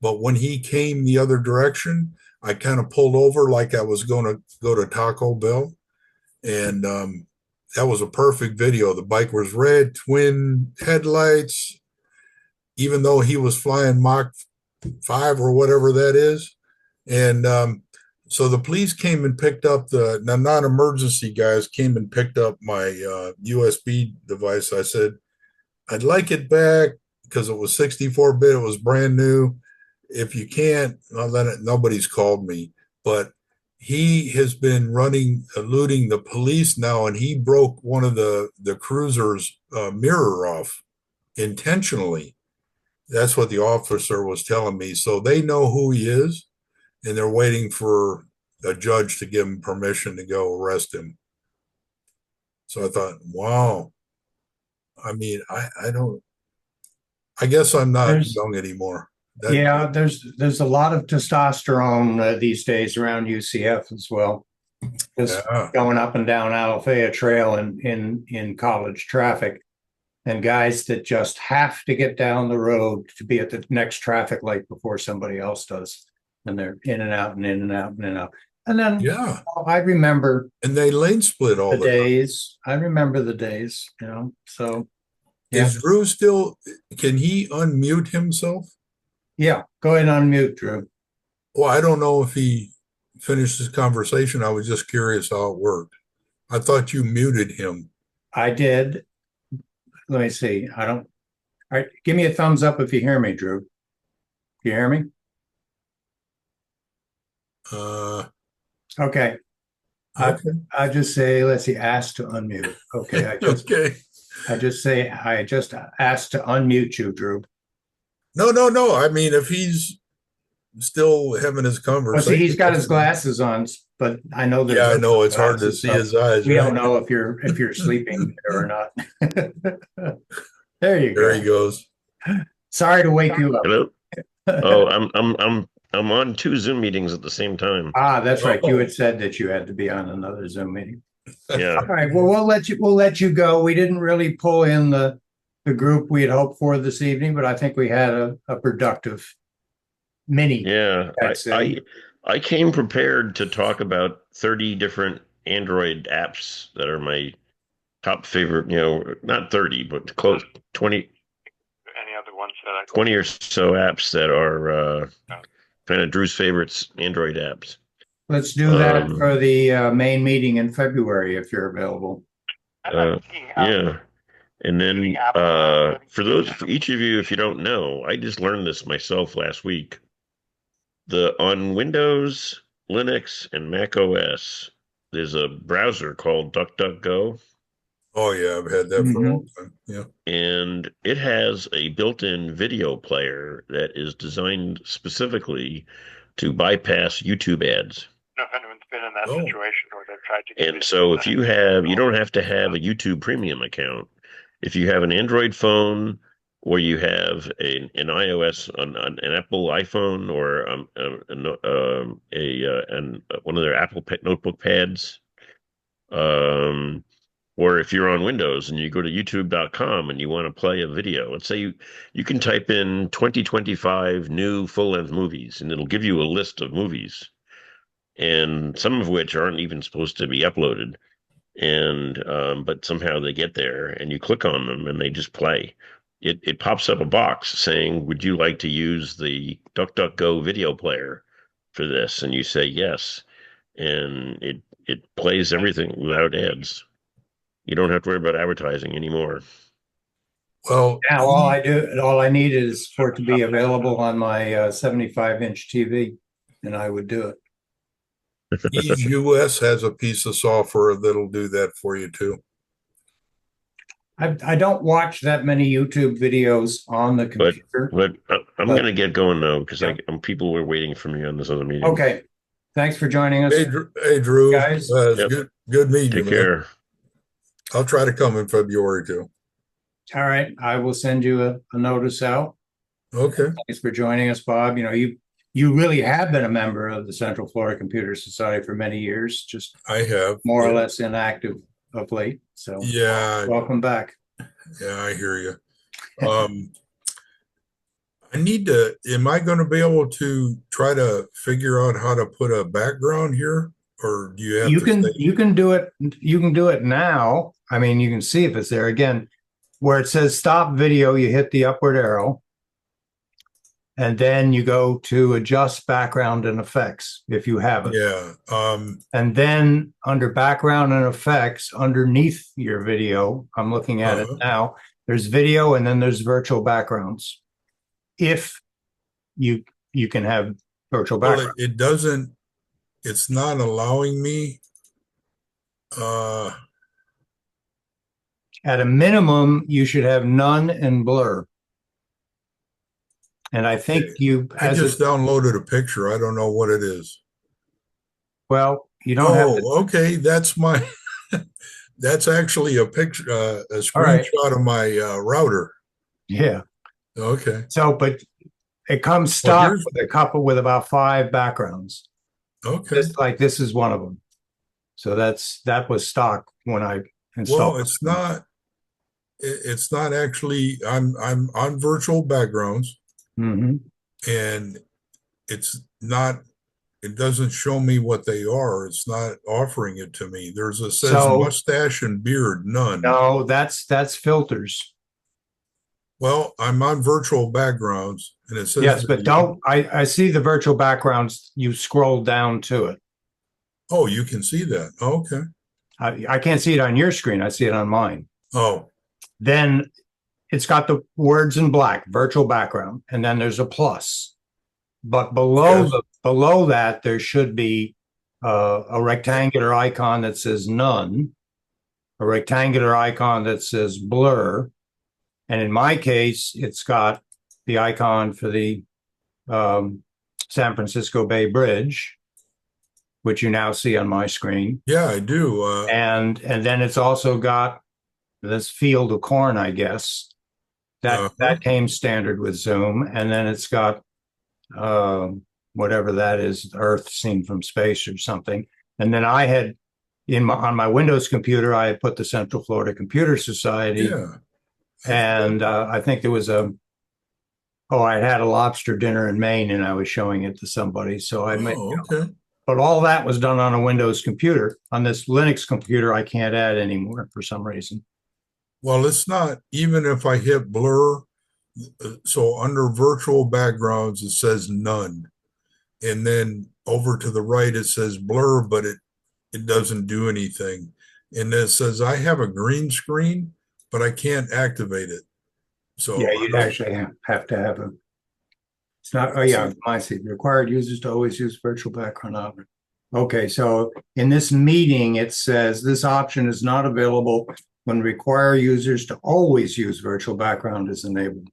B: but when he came the other direction, I kind of pulled over like I was going to go to Taco Bell, and that was a perfect video. The bike was red, twin headlights, even though he was flying Mach 5 or whatever that is. And so the police came and picked up the non-emergency guys came and picked up my USB device. I said, I'd like it back because it was 64-bit. It was brand new. If you can't, well, then nobody's called me. But he has been eluding the police now, and he broke one of the cruiser's mirror off intentionally. That's what the officer was telling me. So they know who he is, and they're waiting for a judge to give him permission to go arrest him. So I thought, wow. I mean, I guess I'm not young anymore.
E: There's a lot of testosterone these days around UCF as well. Just going up and down Alafaya Trail in college traffic, and guys that just have to get down the road to be at the next traffic light before somebody else does, and they're in and out and in and out and in and out. And then I remember,
B: and they lane split all the
E: days. I remember the days, So
B: is Drew still? Can he unmute himself?
E: Yeah, go ahead and unmute, Drew.
B: Well, I don't know if he finished his conversation. I was just curious how it worked. I thought you muted him.
E: I did. Let me see. All right, give me a thumbs up if you hear me, Drew. You hear me? Okay. I just say, let's see, ask to unmute. Okay. I just asked to unmute you, Drew.
B: No. I mean, if he's still having his conversation.
E: See, he's got his glasses on, but I know there's.
B: Yeah, I know it's hard to see his eyes.
E: We don't know if you're sleeping or not. There you go.
B: There he goes.
E: Sorry to wake you up.
C: Hello. Oh, I'm on 2 Zoom meetings at the same time.
E: That's right. You had said that you had to be on another Zoom meeting.
C: Yeah.
E: All right. Well, we'll let you go. We didn't really pull in the the group we had hoped for this evening, but I think we had a productive mini.
C: Yeah,
E: TechSIG.
C: I came prepared to talk about 30 different Android apps that are my top favorite, not 30, but close 20,
G: Any other ones that I
C: 20 or so apps that are kind of Drew's favorites Android apps.
E: Let's do that
C: Um,
E: for the main meeting in February if you're available.
C: yeah. And then for each of you, if you don't know, I just learned this myself last week. On Windows, Linux, and Mac OS, there's a browser called DuckDuckGo,
B: Oh yeah, I've had that for a long time. Yeah.
C: and it has a built-in video player that is designed specifically to bypass YouTube ads.
G: know if anyone's been in that
B: Oh.
G: situation or they've tried to get
C: And so if you don't have to have a YouTube Premium account. If you have an Android phone or you have an iOS, an Apple iPhone or one of their Apple notebook pads, or if you're on Windows and you go to youtube.com and you want to play a video, let's say you can type in 2025 new full-length movies and it'll give you a list of movies, and some of which aren't even supposed to be uploaded, and but somehow they get there and you click on them and they just play. It pops up a box saying, would you like to use the DuckDuckGo video player for this? And you say yes, and it plays everything without ads. You don't have to worry about advertising anymore.
B: Well,
E: Now, all I need is for it to be available on my 75-inch TV, and I would do it.
B: EUS has a piece of software that'll do that for you too.
E: I don't watch that many YouTube videos on the computer.
C: But I'm
E: But-
C: going to get going now because
E: Yeah.
C: people were waiting for me on this other meeting.
E: Okay. Thanks for joining us.
B: Hey, Drew.
E: Guys.
B: It's
C: Yep.
B: good meeting you,
C: Take
B: man.
C: care.
B: I'll try to come in February too.
E: All right. I will send you a notice out.
B: Okay.
E: Thanks for joining us, Bob. You really have been a member of the Central Florida Computer Society for many years, just
B: I have.
E: more or
B: Yeah.
E: less inactive of late. So
B: Yeah.
E: welcome back.
B: Yeah, I hear you. Am I going to be able to try to figure out how to put a background here? Or do you have
E: You
B: to
E: can
B: stay?
E: you can do it now. I mean, you can see if it's there. Again, where it says stop video, you hit the upward arrow. And then you go to adjust background and effects if you have it.
B: Yeah.
E: And then under background and effects, underneath your video, I'm looking at it now, there's video and then there's virtual backgrounds. If you can have virtual
B: Well,
E: background.
B: it doesn't, it's not allowing me.
E: At a minimum, you should have none and blur. And I think
B: I just downloaded a picture. I don't know what it is.
E: well, you don't have to.
B: Okay. That's that's actually a picture, a screenshot of my router.
E: Yeah.
B: Okay.
E: So, but it comes stock with a couple with about 5 backgrounds.
B: Okay.
E: This is one of them. So that was stock when I installed.
B: Well, it's not actually, I'm on virtual backgrounds.
E: Mm-hmm.
B: And it doesn't show me what they are. It's not offering it to me. Says mustache and beard, none.
E: No, that's filters.
B: Well, I'm on virtual backgrounds and it says
E: yes, but I see the virtual backgrounds. You scroll down to it.
B: Oh, you can see that. Oh, okay.
E: I can't see it on your screen. I see it on mine.
B: Oh.
E: Then it's got the words in black, virtual background, and then there's a plus. But below that, there should be a rectangular icon that says none, a rectangular icon that says blur, and in my case, it's got the icon for the San Francisco Bay Bridge, which you now see on my screen.
B: Yeah, I do.
E: And then it's also got this field of corn, I guess. That came standard with Zoom, and then it's got whatever that is, Earth seen from space or something. And then I had on my Windows computer, I had put the Central Florida Computer Society And I think there was I'd had a lobster dinner in Maine and I was showing it to somebody. So
B: Okay.
E: but all that was done on a Windows computer. On this Linux computer, I can't add anymore for some reason.
B: Well, it's not, even if I hit blur, so under virtual backgrounds, it says none. And then over to the right, it says blur, but it doesn't do anything. And then it says, I have a green screen, but I can't activate it. So
E: Yeah, you'd actually have to have a. It's not. Oh yeah, I see. Required users to always use virtual background option. Okay, so in this meeting, it says this option is not available when require users to always use virtual background is enabled.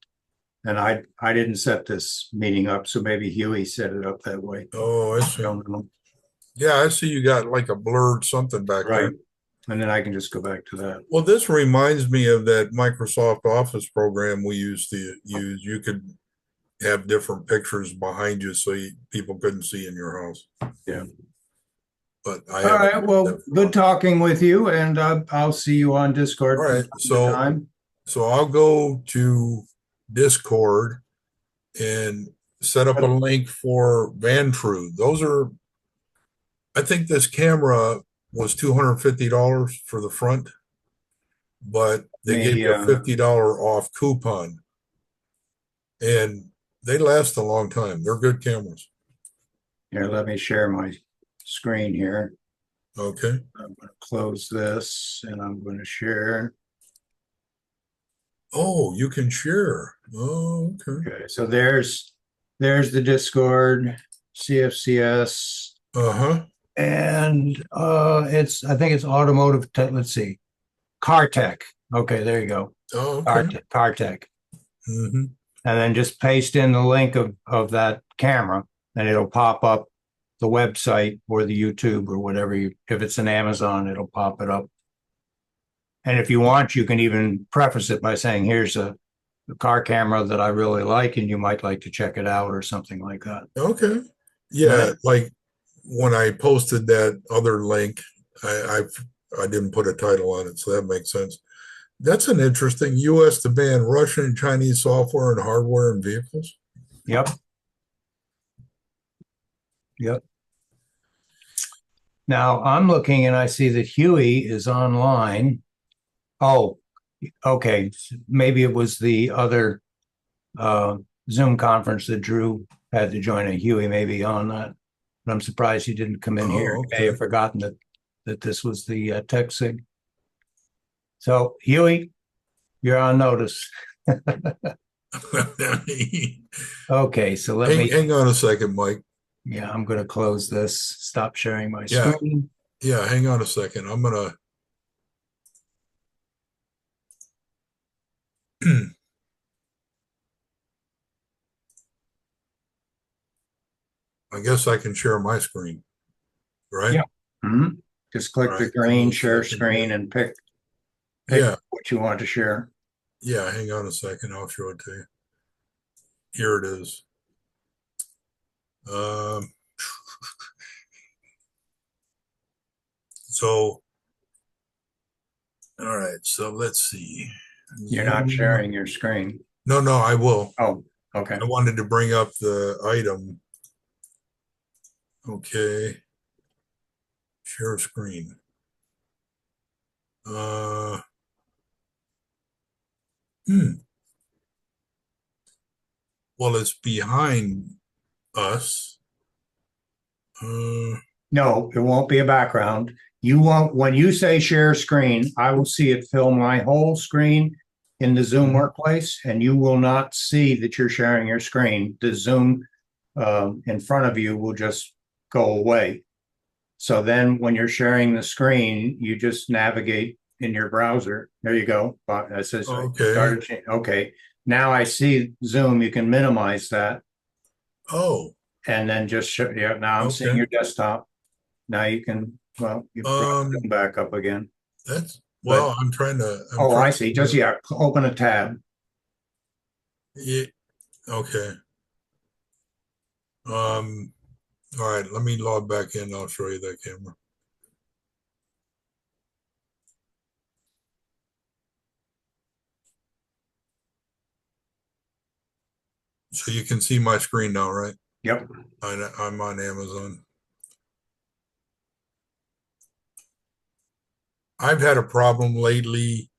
E: And I didn't set this meeting up, so maybe Huey set it up that way.
B: Oh, I
E: I
B: see.
E: don't know.
B: Yeah, I see you got like a blurred something back
E: Right.
B: there.
E: And then I can just go back to that.
B: Well, this reminds me of that Microsoft Office program we used to use. You could have different pictures behind you so people couldn't see in your house.
E: Yeah.
B: But I
E: All
B: haven't.
E: right. Well, good talking with you, and I'll see you on Discord.
B: All right.
E: from time to time.
B: So I'll go to Discord and set up a link for Vantru. Those are, I think this camera was $250 for the front, but they gave you a $50 off coupon. And they last a long time. They're good cameras.
E: Here, let me share my screen here.
B: Okay.
E: I'm going to close this and I'm going to share.
B: Oh, you can share. Oh, okay.
E: Okay, so there's the Discord, CFCS, and I think it's automotive tech. Let's see, car tech. Okay, there you go.
B: Oh, okay.
E: Car tech.
B: Mm-hmm.
E: And then just paste in the link of that camera, and it'll pop up the website or the YouTube or whatever if it's an Amazon, it'll pop it up. And if you want, you can even preface it by saying, here's a car camera that I really like, and you might like to check it out or something like that.
B: Okay. Yeah, like when I posted that other link, I didn't put a title on it, so that makes sense. That's an interesting U.S. to ban Russian and Chinese software and hardware in vehicles.
E: Yep. Now I'm looking and I see that Huey is online. Oh, okay. Maybe it was the other Zoom conference that Drew had to join. And Huey may be on that, but I'm surprised he didn't come in here.
B: Okay.
E: I may have forgotten that this was the TechSIG. So Huey, you're on notice. Okay, so let me
B: hang on a second, Mike.
E: Yeah, I'm going to close this. Stop sharing my screen.
B: Yeah, hang on a second. I'm gonna. I guess I can share my screen, right?
E: Yeah. Mm-hmm. Just click the green share screen and pick what you want to share.
B: Yeah, hang on a second. I'll show it to you. Here it is. So, all right. So let's see.
E: You're not sharing your screen.
B: No, I will.
E: Oh, okay.
B: I wanted to bring up the item. Okay. Share screen. Well, it's behind us.
E: No, it won't be a background. You won't, when you say share screen, I will see it fill my whole screen in the Zoom workplace, and you will not see that you're sharing your screen. The Zoom in front of you will just go away. So then when you're sharing the screen, you just navigate in your browser. There you go. It says, okay. Now I see Zoom. You can minimize that.
B: Oh.
E: And then just show, now I'm seeing your desktop. Now you can, you brought Zoom back up again.
B: I'm trying to.
E: I see. Just, open a tab.
B: Yeah. Okay. All right, let me log back in. I'll show you that camera. So you can see my screen now, right?
E: Yep.
B: I'm on Amazon. I've had a problem lately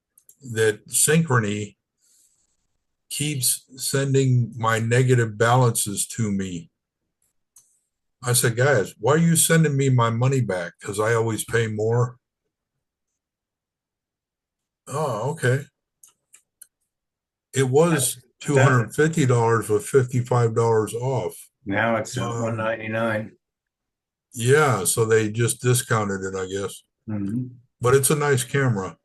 B: that Synchrony keeps sending my negative balances to me. I said, guys, why are you sending me my money back? Because I always pay more. Oh, okay. It was $250 with $55 off.
E: Now it's at 199.
B: Yeah, so they just discounted it, I guess.
E: Mhm.
B: But it's a nice camera.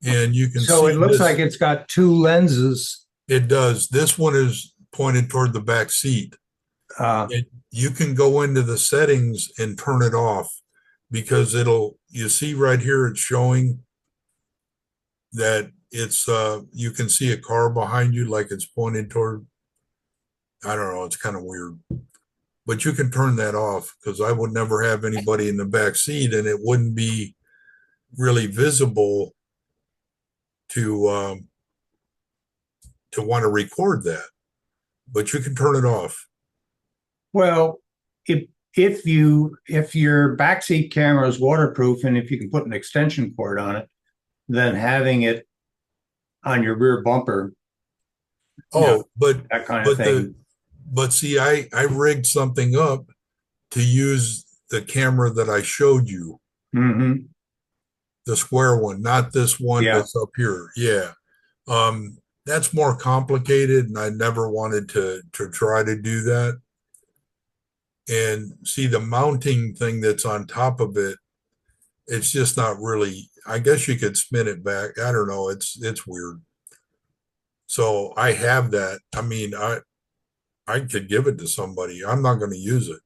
B: And you can
E: So
B: see
E: it looks
B: this.
E: like it's got two lenses.
B: It does. This one is pointed toward the back seat. And you can go into the settings and turn it off because you see right here, it's showing that it's, you can see a car behind you like it's pointed toward, I don't know, it's kind of weird. But you can turn that off because I would never have anybody in the back seat and it wouldn't be really visible to want to record that. But you can turn it off.
E: Well, if your backseat camera is waterproof and if you can put an extension cord on it, then having it on your rear bumper,
B: Oh, but
E: that kind of thing.
B: But see, I rigged something up to use the camera that I showed you,
E: Mm-hmm.
B: the square one, not this one that's up here. Yeah. That's more complicated and I never wanted to try to do that. And see the mounting thing that's on top of it, it's just not really, I guess you could spin it back. I don't know. It's weird. So I have that. I mean, I could give it to somebody. I'm not going to use it.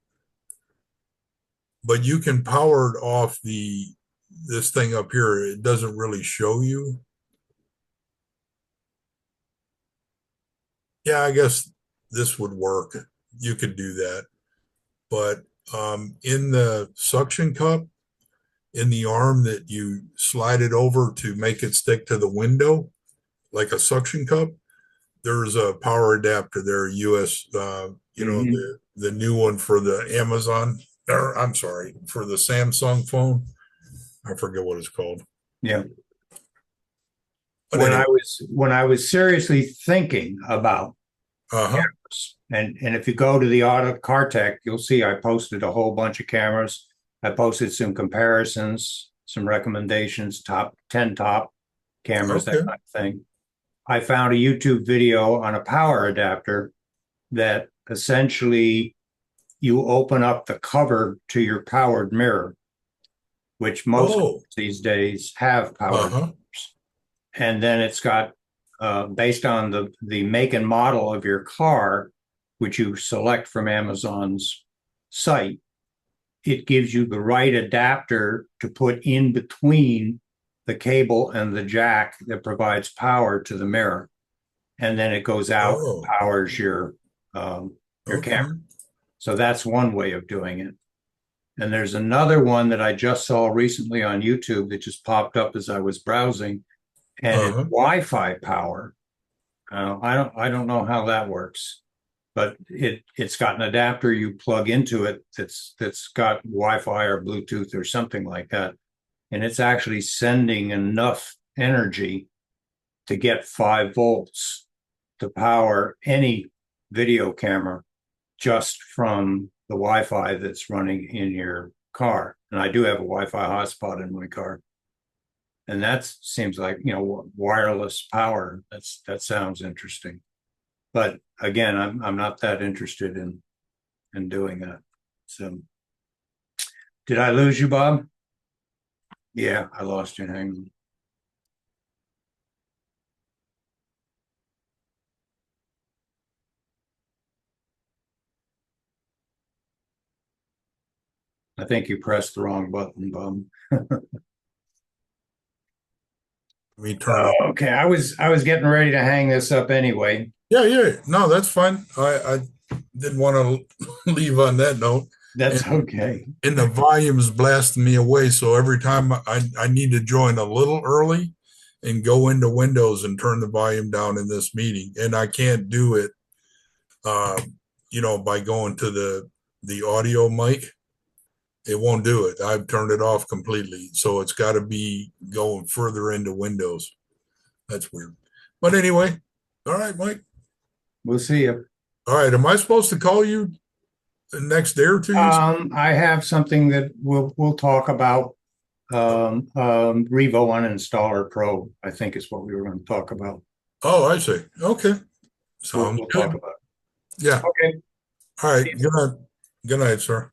B: But you can power it off this thing up here. It doesn't really show you. Yeah, I guess this would work. You could do that. But in the suction cup, in the arm that you slide it over to make it stick to the window, like a suction cup, there's a power adapter there, US, the new one for the Amazon, or I'm sorry, for the Samsung phone. I forget what it's called.
E: Yeah.
B: But
E: when I was seriously thinking about cameras, and if you go to the Auto Car Tech, you'll see I posted a whole bunch of cameras. I posted some comparisons, some recommendations, top 10 top cameras, that kind of thing. I found a YouTube video on a power adapter that essentially you open up the cover to your powered mirror, which most these days have powered mirrors. And then it's got, based on the make and model of your car, which you select from Amazon's site, it gives you the right adapter to put in between the cable and the jack that provides power to the mirror. And then it goes out and powers your camera. So that's one way of doing it. And there's another one that I just saw recently on YouTube that just popped up as I was browsing, and it's Wi-Fi power. I don't know how that works, but it's got an adapter you plug into it that's got Wi-Fi or Bluetooth or something like that, and it's actually sending enough energy to get 5 volts to power any video camera just from the Wi-Fi that's running in your car. And I do have a Wi-Fi hotspot in my car. And that seems like, wireless power. That sounds interesting. But again, I'm not that interested in doing that. So did I lose you, Bob? Yeah, I lost you. Hang on. I think you pressed the wrong button, Bob. Okay, I was getting ready to hang this up anyway.
B: Yeah. No, that's fine. I didn't want to leave on that note.
E: That's okay.
B: And the volume's blasting me away. So every time I need to join a little early and go into Windows and turn the volume down in this meeting. And I can't do it by going to the audio mic, it won't do it. I've turned it off completely. So it's got to be going further into Windows. That's weird. But anyway, all right, Mike.
E: We'll see you.
B: All right. Am I supposed to call you the next day or two?
E: I have something that we'll talk about. Revo Uninstaller Pro, I think is what we were going to talk about.
B: Oh, I see. Okay.
E: We'll
B: Sounds
E: talk
B: good.
E: about it.
B: Yeah.
E: Okay.
B: All right. Good night. Good night, sir.